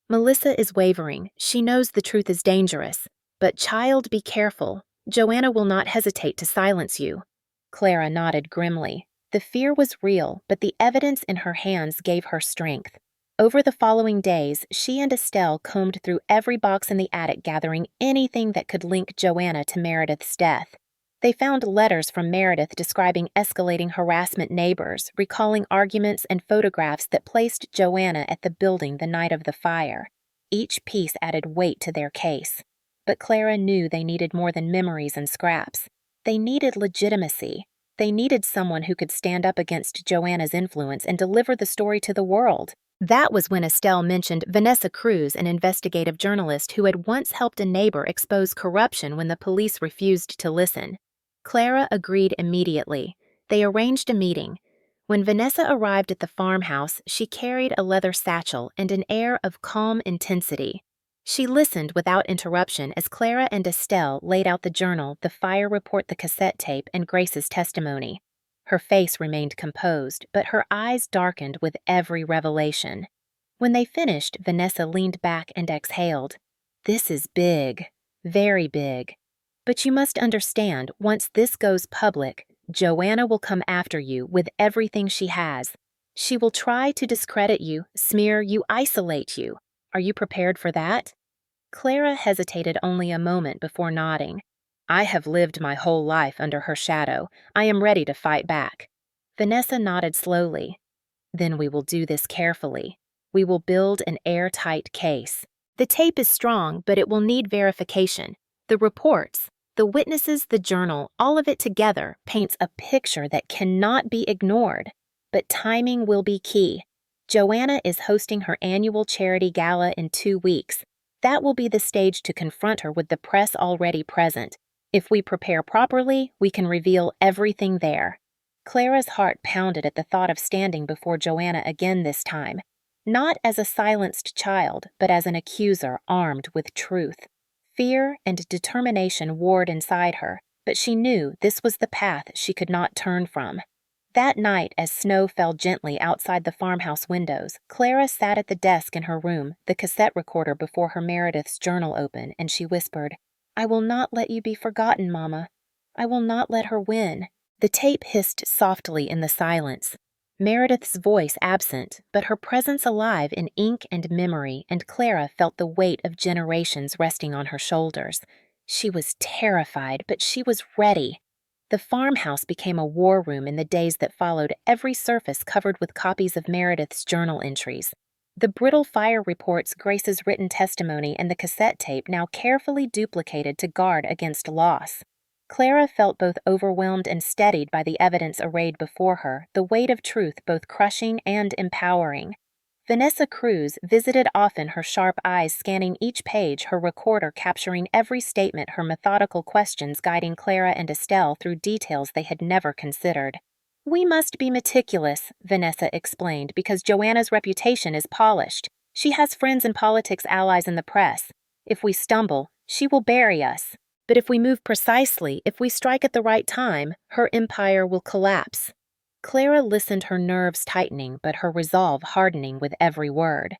"Melissa is wavering. She knows the truth is dangerous. But child, be careful. Joanna will not hesitate to silence you." Clara nodded grimly. The fear was real, but the evidence in her hands gave her strength. Over the following days, she and Estelle combed through every box in the attic, gathering anything that could link Joanna to Meredith's death. They found letters from Meredith describing escalating harassment neighbors, recalling arguments and photographs that placed Joanna at the building the night of the fire. Each piece added weight to their case. But Clara knew they needed more than memories and scraps. They needed legitimacy. They needed someone who could stand up against Joanna's influence and deliver the story to the world. That was when Estelle mentioned Vanessa Cruz, an investigative journalist who had once helped a neighbor expose corruption when the police refused to listen. Clara agreed immediately. They arranged a meeting. When Vanessa arrived at the farmhouse, she carried a leather satchel and an air of calm intensity. She listened without interruption as Clara and Estelle laid out the journal, the fire report, the cassette tape, and Grace's testimony. Her face remained composed, but her eyes darkened with every revelation. When they finished, Vanessa leaned back and exhaled. "This is big. Very big. But you must understand, once this goes public, Joanna will come after you with everything she has. She will try to discredit you, smear you, isolate you. Are you prepared for that?" Clara hesitated only a moment before nodding. "I have lived my whole life under her shadow. I am ready to fight back." Vanessa nodded slowly. "Then we will do this carefully. We will build an airtight case. The tape is strong, but it will need verification. The reports, The witnesses, the journal, all of it together paints a picture that cannot be ignored. But timing will be key. Joanna is hosting her annual charity gala in 2 weeks. That will be the stage to confront her with the press already present. If we prepare properly, we can reveal everything there. Clara's heart pounded at the thought of standing before Joanna again this time, not as a silenced child, but as an accuser armed with truth. Fear and determination warred inside her, but she knew this was the path she could not turn from. That night, as snow fell gently outside the farmhouse windows, Clara sat at the desk in her room, the cassette recorder before her Meredith's journal open, and she whispered, "I will not let you be forgotten, Mama. I will not let her win." The tape hissed softly in the silence. Meredith's voice absent, but her presence alive in ink and memory, and Clara felt the weight of generations resting on her shoulders. She was terrified, but she was ready. The farmhouse became a war room in the days that followed, every surface covered with copies of Meredith's journal entries. The brittle fire reports, Grace's written testimony, and the cassette tape now carefully duplicated to guard against loss. Clara felt both overwhelmed and steadied by the evidence arrayed before her, the weight of truth both crushing and empowering. Vanessa Cruz visited often, her sharp eyes scanning each page, her recorder capturing every statement, her methodical questions guiding Clara and Estelle through details they had never considered. "We must be meticulous," Vanessa explained, "because Joanna's reputation is polished. She has friends in politics, allies in the press. If we stumble, she will bury us. But if we move precisely, if we strike at the right time, her empire will collapse." Clara listened, her nerves tightening, but her resolve hardening with every word.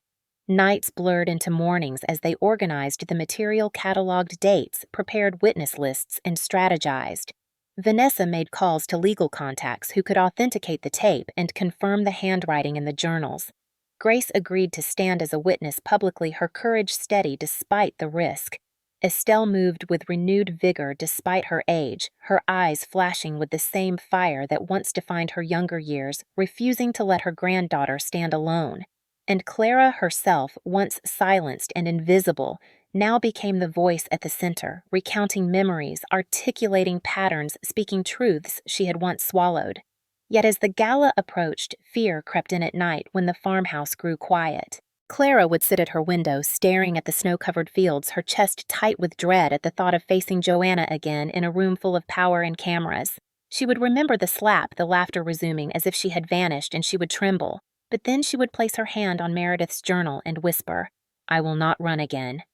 Nights blurred into mornings as they organized the material, cataloged dates, prepared witness lists, and strategized. Vanessa made calls to legal contacts who could authenticate the tape and confirm the handwriting in the journals. Grace agreed to stand as a witness publicly, her courage steady despite the risk. Estelle moved with renewed vigor despite her age, her eyes flashing with the same fire that once defined her younger years, refusing to let her granddaughter stand alone. And Clara herself, once silenced and invisible, now became the voice at the center, recounting memories, articulating patterns, speaking truths she had once swallowed. Yet as the gala approached, fear crept in at night when the farmhouse grew quiet. Clara would sit at her window, staring at the snow-covered fields, her chest tight with dread at the thought of facing Joanna again in a room full of power and cameras. She would remember the slap, the laughter resuming as if she had vanished, and she would tremble. But then she would place her hand on Meredith's journal and whisper, "I will not run again."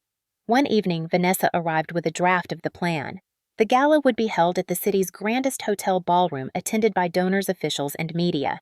One evening, Vanessa arrived with a draft of the plan. The gala would be held at the city's grandest hotel ballroom, attended by donors, officials, and media.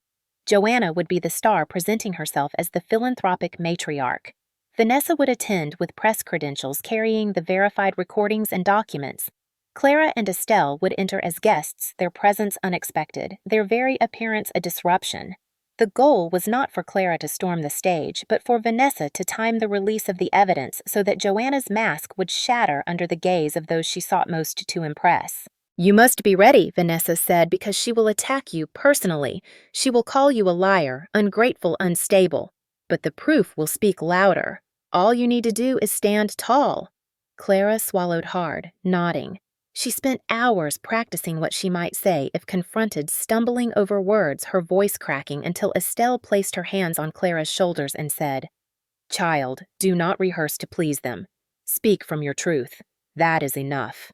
Joanna would be the star, presenting herself as the philanthropic matriarch. Vanessa would attend with press credentials, carrying the verified recordings and documents. Clara and Estelle would enter as guests, their presence unexpected, their very appearance a disruption. The goal was not for Clara to storm the stage, but for Vanessa to time the release of the evidence so that Joanna's mask would shatter under the gaze of those she sought most to impress. "You must be ready," Vanessa said, "because she will attack you personally. She will call you a liar, ungrateful, unstable. But the proof will speak louder. All you need to do is stand tall." Clara swallowed hard, nodding. She spent hours practicing what she might say if confronted, stumbling over words, her voice cracking, until Estelle placed her hands on Clara's shoulders and said, "Child, do not rehearse to please them. Speak from your truth. That is enough."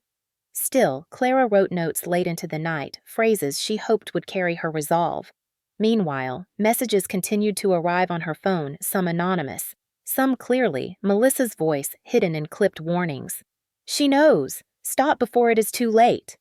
Still, Clara wrote notes late into the night, phrases she hoped would carry her resolve. Meanwhile, messages continued to arrive on her phone, some anonymous, some clearly Melissa's voice hidden in clipped warnings. "She knows. Stop before it is too late."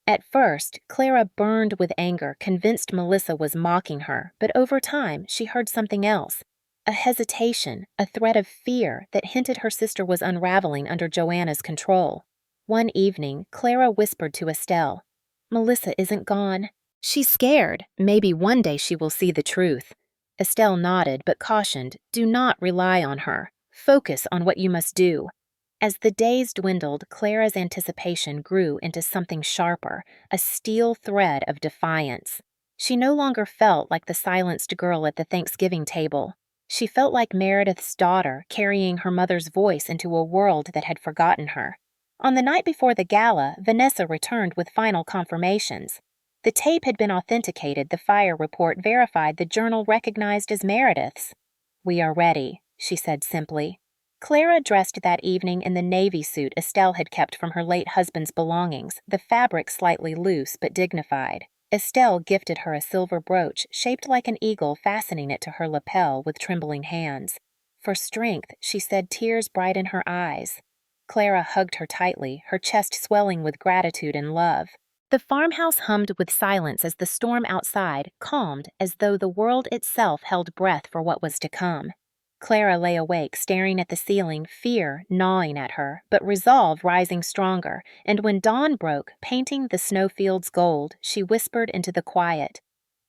At first, Clara burned with anger, convinced Melissa was mocking her, but over time she heard something else. A hesitation, a threat of fear that hinted her sister was unraveling under Joanna's control. One evening, Clara whispered to Estelle, "Melissa isn't gone. She's scared. Maybe one day she will see the truth." Estelle nodded but cautioned, "Do not rely on her. Focus on what you must do." As the days dwindled, Clara's anticipation grew into something sharper, a steel thread of defiance. She no longer felt like the silenced girl at the Thanksgiving table. She felt like Meredith's daughter, carrying her mother's voice into a world that had forgotten her. On the night before the gala, Vanessa returned with final confirmations. The tape had been authenticated, the fire report verified the journal recognized as Meredith's. "We are ready," she said simply. Clara dressed that evening in the navy suit Estelle had kept from her late husband's belongings, the fabric slightly loose but dignified. Estelle gifted her a silver brooch shaped like an eagle, fastening it to her lapel with trembling hands. For strength, she said, tears bright in her eyes. Clara hugged her tightly, her chest swelling with gratitude and love. The farmhouse hummed with silence as the storm outside calmed, as though the world itself held breath for what was to come. Clara lay awake, staring at the ceiling, fear gnawing at her, but resolve rising stronger, and when dawn broke, painting the snowfields gold, she whispered into the quiet,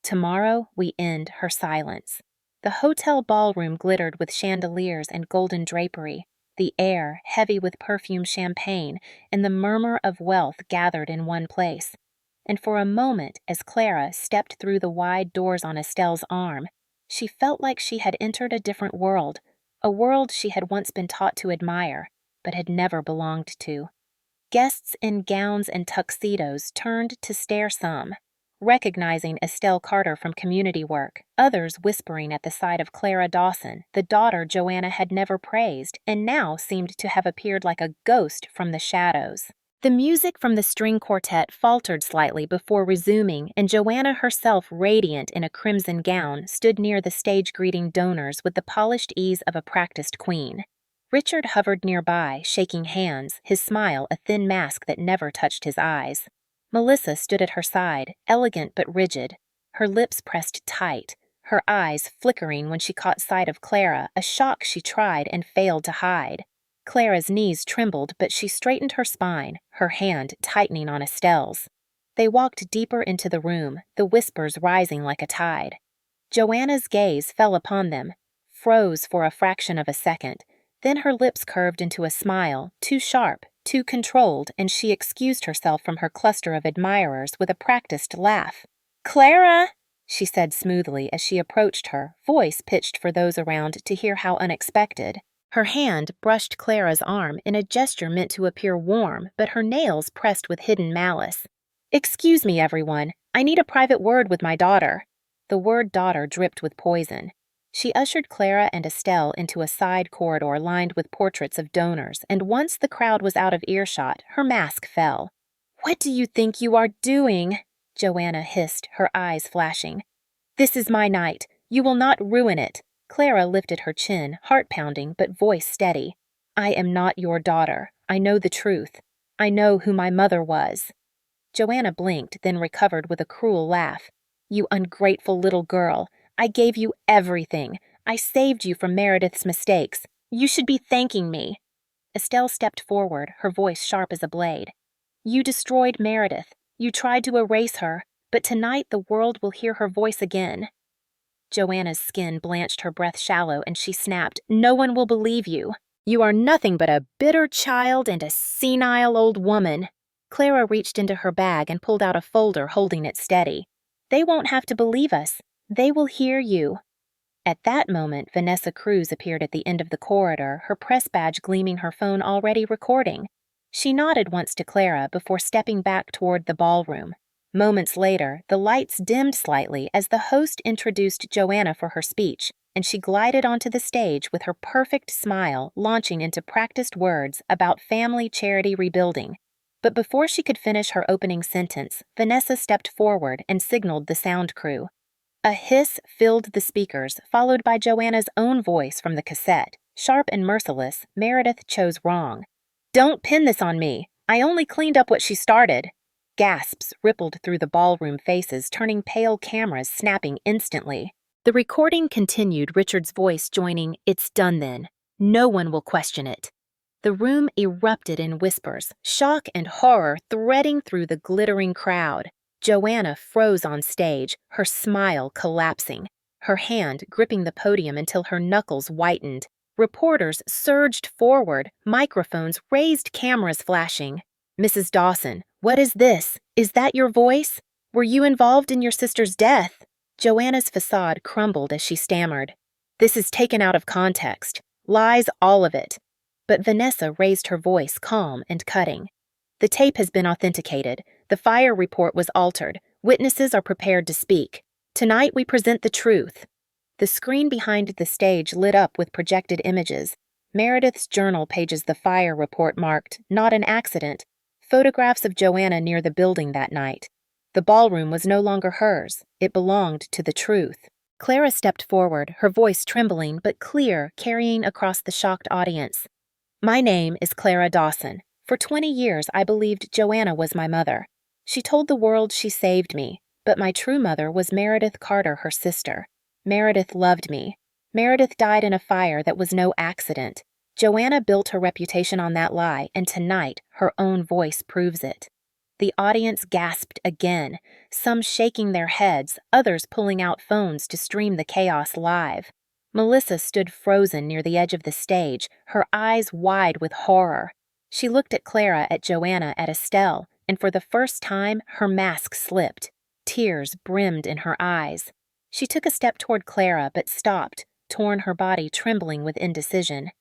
"Tomorrow we end her silence." The hotel ballroom glittered with chandeliers and golden drapery, the air heavy with perfumed champagne, and the murmur of wealth gathered in one place. And for a moment, as Clara stepped through the wide doors on Estelle's arm, she felt like she had entered a different world, a world she had once been taught to admire, but had never belonged to. Guests in gowns and tuxedos turned to stare some, recognizing Estelle Carter from community work, others whispering at the sight of Clara Dawson, the daughter Joanna had never praised and now seemed to have appeared like a ghost from the shadows. The music from the string quartet faltered slightly before resuming, and Joanna herself, radiant in a crimson gown, stood near the stage greeting donors with the polished ease of a practiced queen. Richard hovered nearby, shaking hands, his smile a thin mask that never touched his eyes. Melissa stood at her side, elegant but rigid, her lips pressed tight, her eyes flickering when she caught sight of Clara, a shock she tried and failed to hide. Clara's knees trembled, but she straightened her spine, her hand tightening on Estelle's. They walked deeper into the room, the whispers rising like a tide. Joanna's gaze fell upon them, froze for a fraction of a second, then her lips curved into a smile, too sharp, too controlled, and she excused herself from her cluster of admirers with a practiced laugh. "Clara!" she said smoothly as she approached her, voice pitched for those around to hear how unexpected. Her hand brushed Clara's arm in a gesture meant to appear warm, but her nails pressed with hidden malice. "Excuse me, everyone. I need a private word with my daughter." The word daughter dripped with poison. She ushered Clara and Estelle into a side corridor lined with portraits of donors, and once the crowd was out of earshot, her mask fell. "What do you think you are doing?" Joanna hissed, her eyes flashing. "This is my night. You will not ruin it." Clara lifted her chin, heart pounding, but voice steady. "I am not your daughter. I know the truth. I know who my mother was." Joanna blinked, then recovered with a cruel laugh. "You ungrateful little girl. I gave you everything. I saved you from Meredith's mistakes. You should be thanking me." Estelle stepped forward, her voice sharp as a blade. "You destroyed Meredith. You tried to erase her, but tonight the world will hear her voice again." Joanna's skin blanched, her breath shallow, and she snapped, "No one will believe you. You are nothing but a bitter child and a senile old woman." Clara reached into her bag and pulled out a folder, holding it steady. "They won't have to believe us. They will hear you." At that moment, Vanessa Cruz appeared at the end of the corridor, her press badge gleaming, her phone already recording. She nodded once to Clara before stepping back toward the ballroom. Moments later, the lights dimmed slightly as the host introduced Joanna for her speech, and she glided onto the stage with her perfect smile, launching into practiced words about family charity rebuilding. But before she could finish her opening sentence, Vanessa stepped forward and signaled the sound crew. A hiss filled the speakers, followed by Joanna's own voice from the cassette. Sharp and merciless, Meredith chose wrong. "Don't pin this on me. I only cleaned up what she started." Gasps rippled through the ballroom faces, turning pale, cameras snapping instantly. The recording continued, Richard's voice joining, "It's done then. No one will question it." The room erupted in whispers, shock and horror threading through the glittering crowd. Joanna froze on stage, her smile collapsing, her hand gripping the podium until her knuckles whitened. Reporters surged forward, microphones raised, cameras flashing. "Mrs. Dawson, what is this? Is that your voice? Were you involved in your sister's death?" Joanna's facade crumbled as she stammered. "This is taken out of context. Lies, all of it." But Vanessa raised her voice, calm and cutting. "The tape has been authenticated. The fire report was altered. Witnesses are prepared to speak. Tonight we present the truth." The screen behind the stage lit up with projected images. Meredith's journal pages the fire report marked, "Not an accident," photographs of Joanna near the building that night. The ballroom was no longer hers. It belonged to the truth. Clara stepped forward, her voice trembling but clear, carrying across the shocked audience. "My name is Clara Dawson. For 20 years I believed Joanna was my mother. She told the world she saved me, but my true mother was Meredith Carter, her sister. Meredith loved me. Meredith died in a fire that was no accident. Joanna built her reputation on that lie, and tonight her own voice proves it." The audience gasped again, some shaking their heads, others pulling out phones to stream the chaos live. Melissa stood frozen near the edge of the stage, her eyes wide with horror. She looked at Clara, at Joanna, at Estelle, and for the first time, her mask slipped. Tears brimmed in her eyes. She took a step toward Clara, but stopped, torn her body trembling with indecision.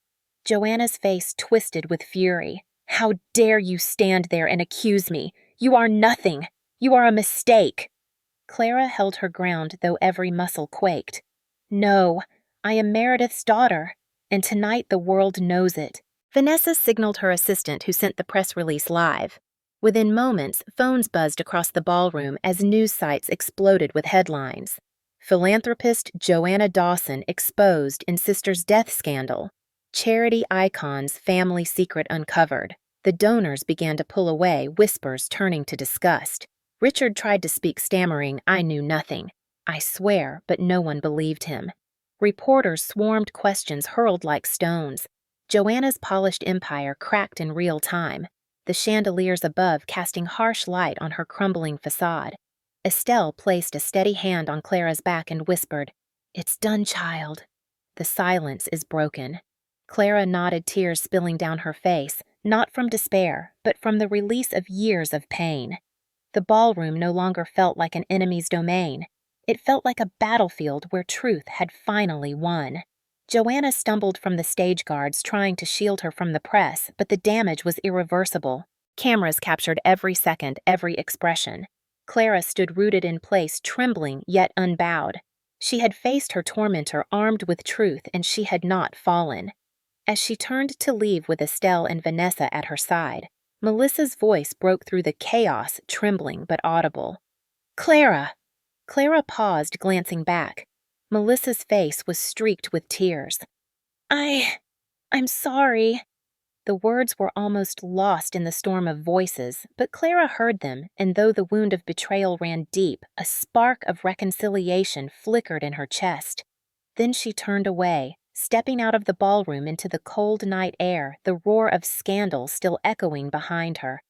Joanna's face twisted with fury. "How dare you stand there and accuse me? You are nothing. You are a mistake." Clara held her ground, though every muscle quaked. "No, I am Meredith's daughter, and tonight the world knows it." Vanessa signaled her assistant, who sent the press release live. Within moments, phones buzzed across the ballroom as news sites exploded with headlines. "Philanthropist Joanna Dawson exposed in sister's death scandal." "Charity icon's family secret uncovered." The donors began to pull away, whispers turning to disgust. Richard tried to speak, stammering, "I knew nothing." "I swear," but no one believed him. Reporters swarmed, questions hurled like stones. Joanna's polished empire cracked in real time, the chandeliers above casting harsh light on her crumbling facade. Estelle placed a steady hand on Clara's back and whispered, "It's done, child." The silence is broken. Clara nodded, tears spilling down her face, not from despair, but from the release of years of pain. The ballroom no longer felt like an enemy's domain. It felt like a battlefield where truth had finally won. Joanna stumbled from the stage guards, trying to shield her from the press, but the damage was irreversible. Cameras captured every second, every expression. Clara stood rooted in place, trembling yet unbowed. She had faced her tormentor armed with truth, and she had not fallen. As she turned to leave with Estelle and Vanessa at her side, Melissa's voice broke through the chaos, trembling but audible. "Clara!" Clara paused, glancing back. Melissa's face was streaked with tears. I'm sorry." The words were almost lost in the storm of voices, but Clara heard them, and though the wound of betrayal ran deep, a spark of reconciliation flickered in her chest. Then she turned away, stepping out of the ballroom into the cold night air, the roar of scandal still echoing behind her.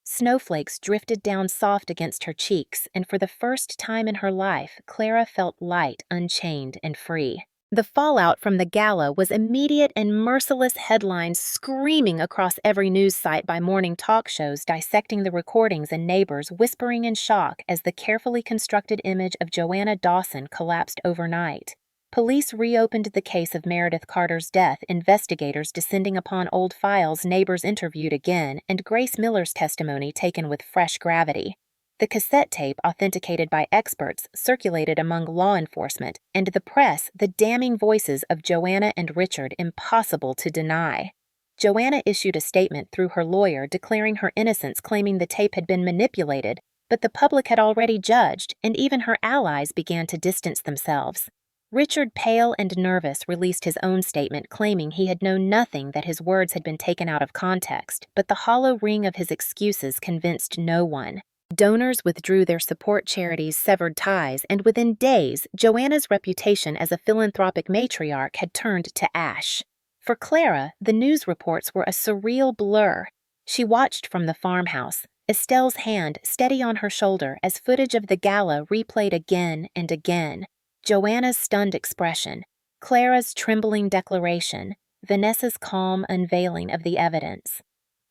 Snowflakes drifted down soft against her cheeks, and for the first time in her life, Clara felt light, unchained, and free. The fallout from the gala was immediate, and merciless headlines screaming across every news site by morning talk shows dissecting the recordings and neighbors whispering in shock as the carefully constructed image of Joanna Dawson collapsed overnight. Police reopened the case of Meredith Carter's death, investigators descending upon old files, neighbors interviewed again, and Grace Miller's testimony taken with fresh gravity. The cassette tape, authenticated by experts, circulated among law enforcement, and the press the damning voices of Joanna and Richard impossible to deny. Joanna issued a statement through her lawyer declaring her innocence, claiming the tape had been manipulated, but the public had already judged, and even her allies began to distance themselves. Richard, pale and nervous, released his own statement claiming he had known nothing, that his words had been taken out of context, but the hollow ring of his excuses convinced no one. Donors withdrew their support, charities severed ties, and within days, Joanna's reputation as a philanthropic matriarch had turned to ash. For Clara, the news reports were a surreal blur. She watched from the farmhouse, Estelle's hand steady on her shoulder as footage of the gala replayed again and again. Joanna's stunned expression, Clara's trembling declaration, Vanessa's calm unveiling of the evidence.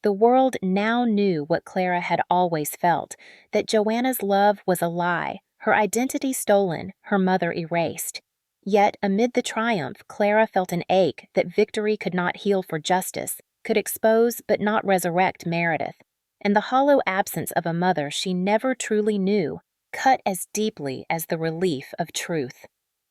The world now knew what Clara had always felt, that Joanna's love was a lie, her identity stolen, her mother erased. Yet, amid the triumph, Clara felt an ache that victory could not heal for justice, could expose but not resurrect Meredith, and the hollow absence of a mother she never truly knew cut as deeply as the relief of truth.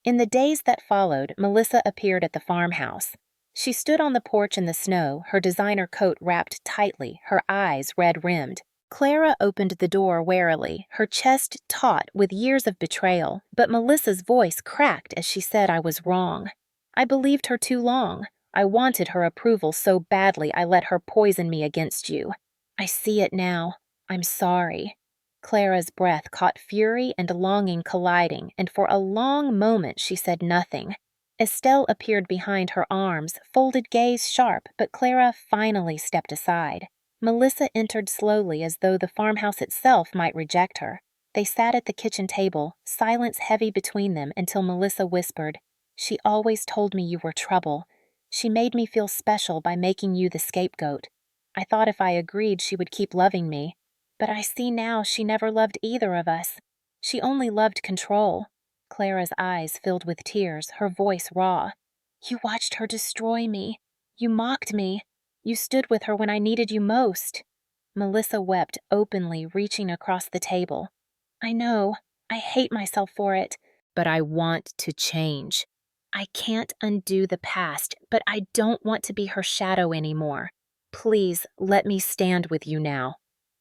In the days that followed, Melissa appeared at the farmhouse. She stood on the porch in the snow, her designer coat wrapped tightly, her eyes red-rimmed. Clara opened the door warily, her chest taut with years of betrayal, but Melissa's voice cracked as she said I was wrong. I believed her too long. I wanted her approval so badly I let her poison me against you. I see it now. I'm sorry. Clara's breath caught fury and longing colliding, and for a long moment she said nothing. Estelle appeared behind her arms, folded gaze sharp, but Clara finally stepped aside. Melissa entered slowly as though the farmhouse itself might reject her. They sat at the kitchen table, silence heavy between them until Melissa whispered, "She always told me you were trouble. She made me feel special by making you the scapegoat. I thought if I agreed she would keep loving me. But I see now she never loved either of us. She only loved control." Clara's eyes filled with tears, her voice raw. "You watched her destroy me. You mocked me. You stood with her when I needed you most." Melissa wept openly, reaching across the table. "I know. I hate myself for it. But I want to change. I can't undo the past, but I don't want to be her shadow anymore. Please let me stand with you now."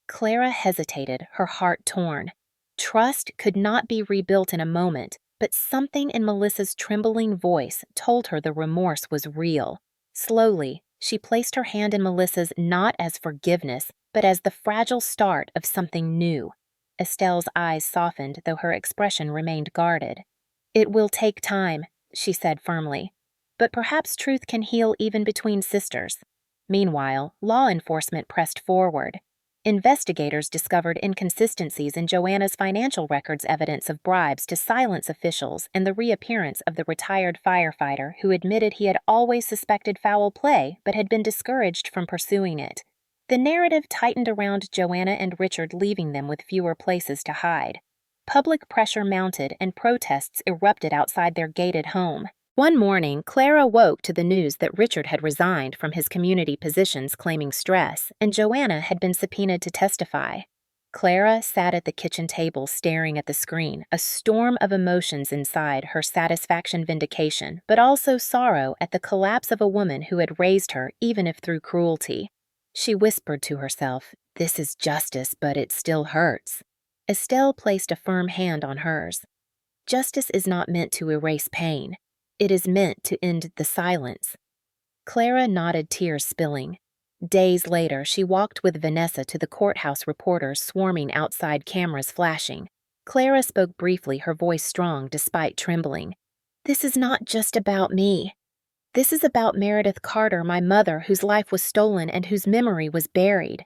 Clara hesitated, her heart torn. Trust could not be rebuilt in a moment, but something in Melissa's trembling voice told her the remorse was real. Slowly, she placed her hand in Melissa's not as forgiveness, but as the fragile start of something new. Estelle's eyes softened, though her expression remained guarded. "It will take time," she said firmly. "But perhaps truth can heal even between sisters." Meanwhile, law enforcement pressed forward. Investigators discovered inconsistencies in Joanna's financial records, evidence of bribes to silence officials, and the reappearance of the retired firefighter who admitted he had always suspected foul play but had been discouraged from pursuing it. The narrative tightened around Joanna and Richard, leaving them with fewer places to hide. Public pressure mounted and protests erupted outside their gated home. One morning, Clara woke to the news that Richard had resigned from his community positions claiming stress, and Joanna had been subpoenaed to testify. Clara sat at the kitchen table staring at the screen, a storm of emotions inside, her satisfaction, vindication, but also sorrow at the collapse of a woman who had raised her, even if through cruelty. She whispered to herself, "This is justice, but it still hurts." Estelle placed a firm hand on hers. "Justice is not meant to erase pain. It is meant to end the silence." Clara nodded, tears spilling. Days later, she walked with Vanessa to the courthouse, reporters swarming outside, cameras flashing. Clara spoke briefly, her voice strong despite trembling. "This is not just about me. This is about Meredith Carter, my mother, whose life was stolen and whose memory was buried.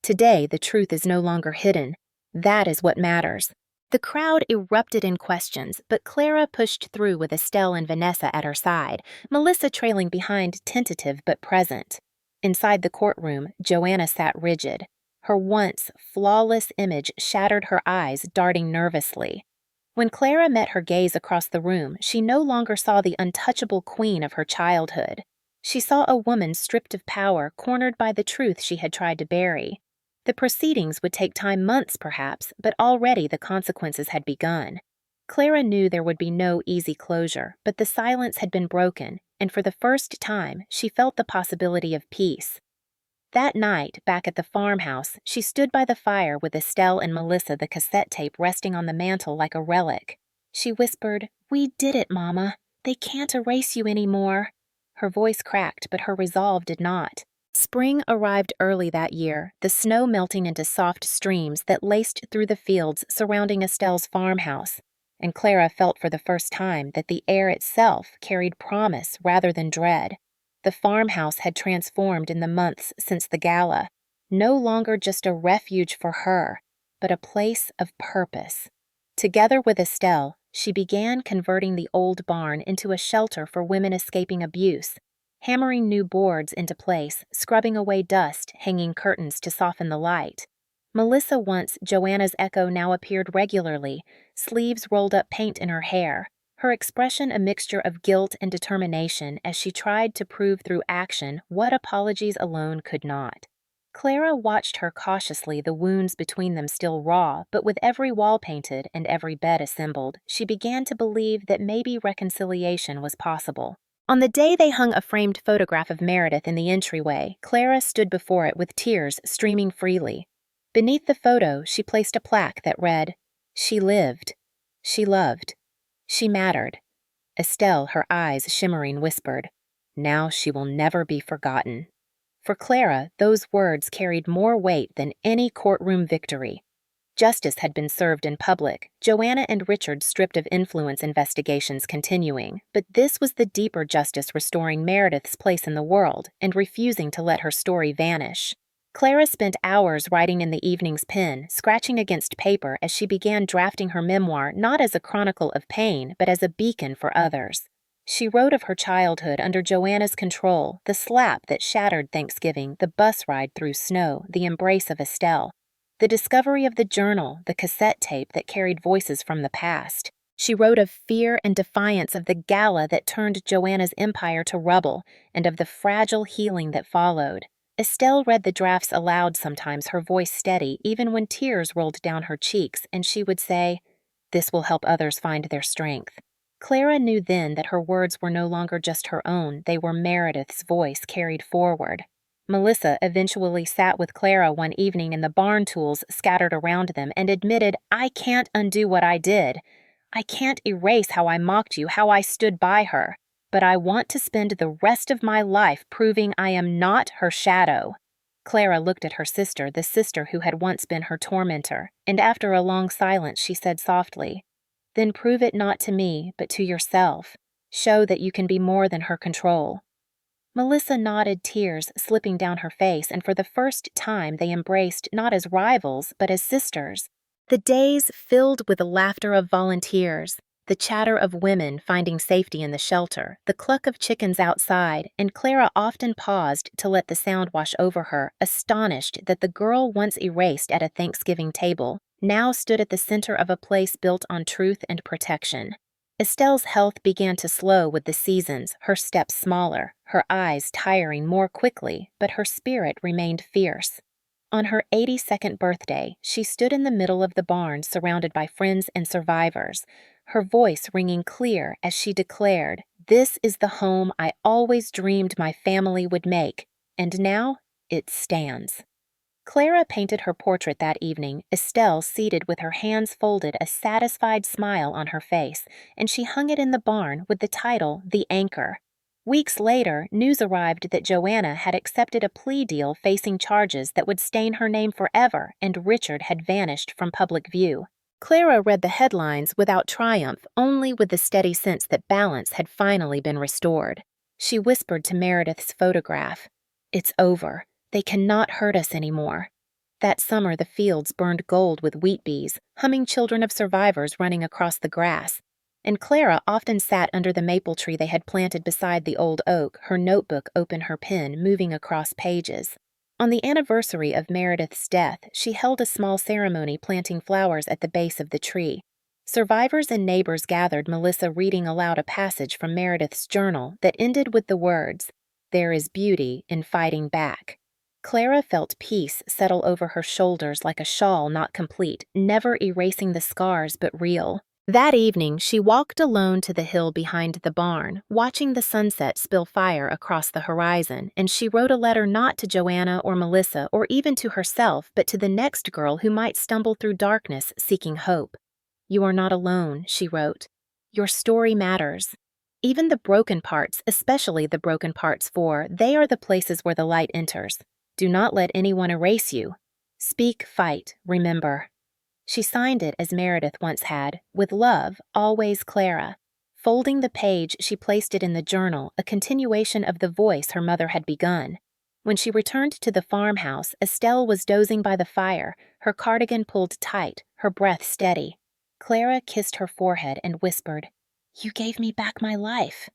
Today, the truth is no longer hidden. That is what matters." The crowd erupted in questions, but Clara pushed through with Estelle and Vanessa at her side, Melissa trailing behind, tentative but present. Inside the courtroom, Joanna sat rigid. Her once flawless image shattered, her eyes darting nervously. When Clara met her gaze across the room, she no longer saw the untouchable queen of her childhood. She saw a woman stripped of power, cornered by the truth she had tried to bury. The proceedings would take time, months perhaps, but already the consequences had begun. Clara knew there would be no easy closure, but the silence had been broken, and for the first time, she felt the possibility of peace. That night, back at the farmhouse, she stood by the fire with Estelle and Melissa, the cassette tape resting on the mantel like a relic. She whispered, "We did it, Mama. They can't erase you anymore." Her voice cracked, but her resolve did not. Spring arrived early that year, the snow melting into soft streams that laced through the fields surrounding Estelle's farmhouse, and Clara felt for the first time that the air itself carried promise rather than dread. The farmhouse had transformed in the months since the gala, no longer just a refuge for her, but a place of purpose. Together with Estelle, she began converting the old barn into a shelter for women escaping abuse, hammering new boards into place, scrubbing away dust, hanging curtains to soften the light. Melissa, once Joanna's echo, now appeared regularly, sleeves rolled up, paint in her hair. her expression a mixture of guilt and determination as she tried to prove through action what apologies alone could not. Clara watched her cautiously, the wounds between them still raw, but with every wall painted and every bed assembled, she began to believe that maybe reconciliation was possible. On the day they hung a framed photograph of Meredith in the entryway, Clara stood before it with tears streaming freely. Beneath the photo, she placed a plaque that read, "She lived. She loved. She mattered." Estelle, her eyes shimmering, whispered, "Now she will never be forgotten." For Clara, those words carried more weight than any courtroom victory. Justice had been served in public, Joanna and Richard stripped of influence investigations continuing, but this was the deeper justice restoring Meredith's place in the world and refusing to let her story vanish. Clara spent hours writing in the evening's pen, scratching against paper as she began drafting her memoir not as a chronicle of pain, but as a beacon for others. She wrote of her childhood under Joanna's control, the slap that shattered Thanksgiving, the bus ride through snow, the embrace of Estelle, the discovery of the journal, the cassette tape that carried voices from the past. She wrote of fear and defiance of the gala that turned Joanna's empire to rubble, and of the fragile healing that followed. Estelle read the drafts aloud sometimes, her voice steady, even when tears rolled down her cheeks, and she would say, "This will help others find their strength." Clara knew then that her words were no longer just her own, they were Meredith's voice carried forward. Melissa eventually sat with Clara one evening in the barn tools scattered around them and admitted, "I can't undo what I did. I can't erase how I mocked you, how I stood by her. But I want to spend the rest of my life proving I am not her shadow." Clara looked at her sister, the sister who had once been her tormentor, and after a long silence she said softly, "Then prove it not to me, but to yourself. Show that you can be more than her control." Melissa nodded, tears slipping down her face, and for the first time they embraced not as rivals, but as sisters. The days filled with the laughter of volunteers, the chatter of women finding safety in the shelter, the cluck of chickens outside, and Clara often paused to let the sound wash over her, astonished that the girl once erased at a Thanksgiving table now stood at the center of a place built on truth and protection. Estelle's health began to slow with the seasons, her steps smaller, her eyes tiring more quickly, but her spirit remained fierce. On her 82nd birthday, she stood in the middle of the barn surrounded by friends and survivors, her voice ringing clear as she declared, "This is the home I always dreamed my family would make, and now it stands." Clara painted her portrait that evening, Estelle seated with her hands folded, a satisfied smile on her face, and she hung it in the barn with the title, "The Anchor." Weeks later, news arrived that Joanna had accepted a plea deal facing charges that would stain her name forever, and Richard had vanished from public view. Clara read the headlines without triumph, only with the steady sense that balance had finally been restored. She whispered to Meredith's photograph, "It's over. They cannot hurt us anymore." That summer, the fields burned gold with wheat bees, humming children of survivors running across the grass. And Clara often sat under the maple tree they had planted beside the old oak, her notebook open, her pen moving across pages. On the anniversary of Meredith's death, she held a small ceremony planting flowers at the base of the tree. Survivors and neighbors gathered, Melissa reading aloud a passage from Meredith's journal that ended with the words, "There is beauty in fighting back." Clara felt peace settle over her shoulders like a shawl not complete, never erasing the scars but real. That evening, she walked alone to the hill behind the barn, watching the sunset spill fire across the horizon, and she wrote a letter not to Joanna or Melissa or even to herself, but to the next girl who might stumble through darkness seeking hope. "You are not alone," she wrote. "Your story matters. Even the broken parts, especially the broken parts, for they are the places where the light enters. Do not let anyone erase you. Speak, fight, remember." She signed it as Meredith once had, "With love, always Clara." Folding the page, she placed it in the journal, a continuation of the voice her mother had begun. When she returned to the farmhouse, Estelle was dozing by the fire, her cardigan pulled tight, her breath steady. Clara kissed her forehead and whispered, "You gave me back my life."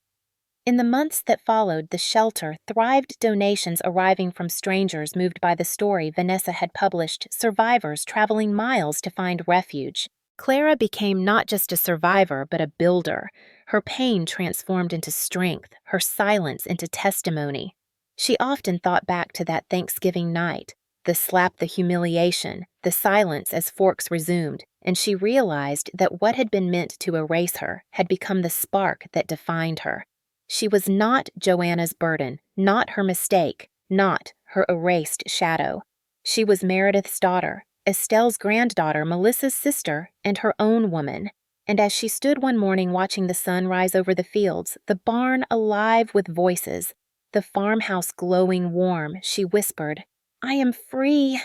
In the months that followed, the shelter thrived, donations arriving from strangers moved by the story Vanessa had published, survivors traveling miles to find refuge. Clara became not just a survivor, but a builder. Her pain transformed into strength, her silence into testimony. She often thought back to that Thanksgiving night, the slap, the humiliation, the silence as Forks resumed, and she realized that what had been meant to erase her had become the spark that defined her. She was not Joanna's burden, not her mistake, not her erased shadow. She was Meredith's daughter, Estelle's granddaughter, Melissa's sister, and her own woman. And as she stood one morning watching the sun rise over the fields, the barn alive with voices, the farmhouse glowing warm, she whispered, "I am free."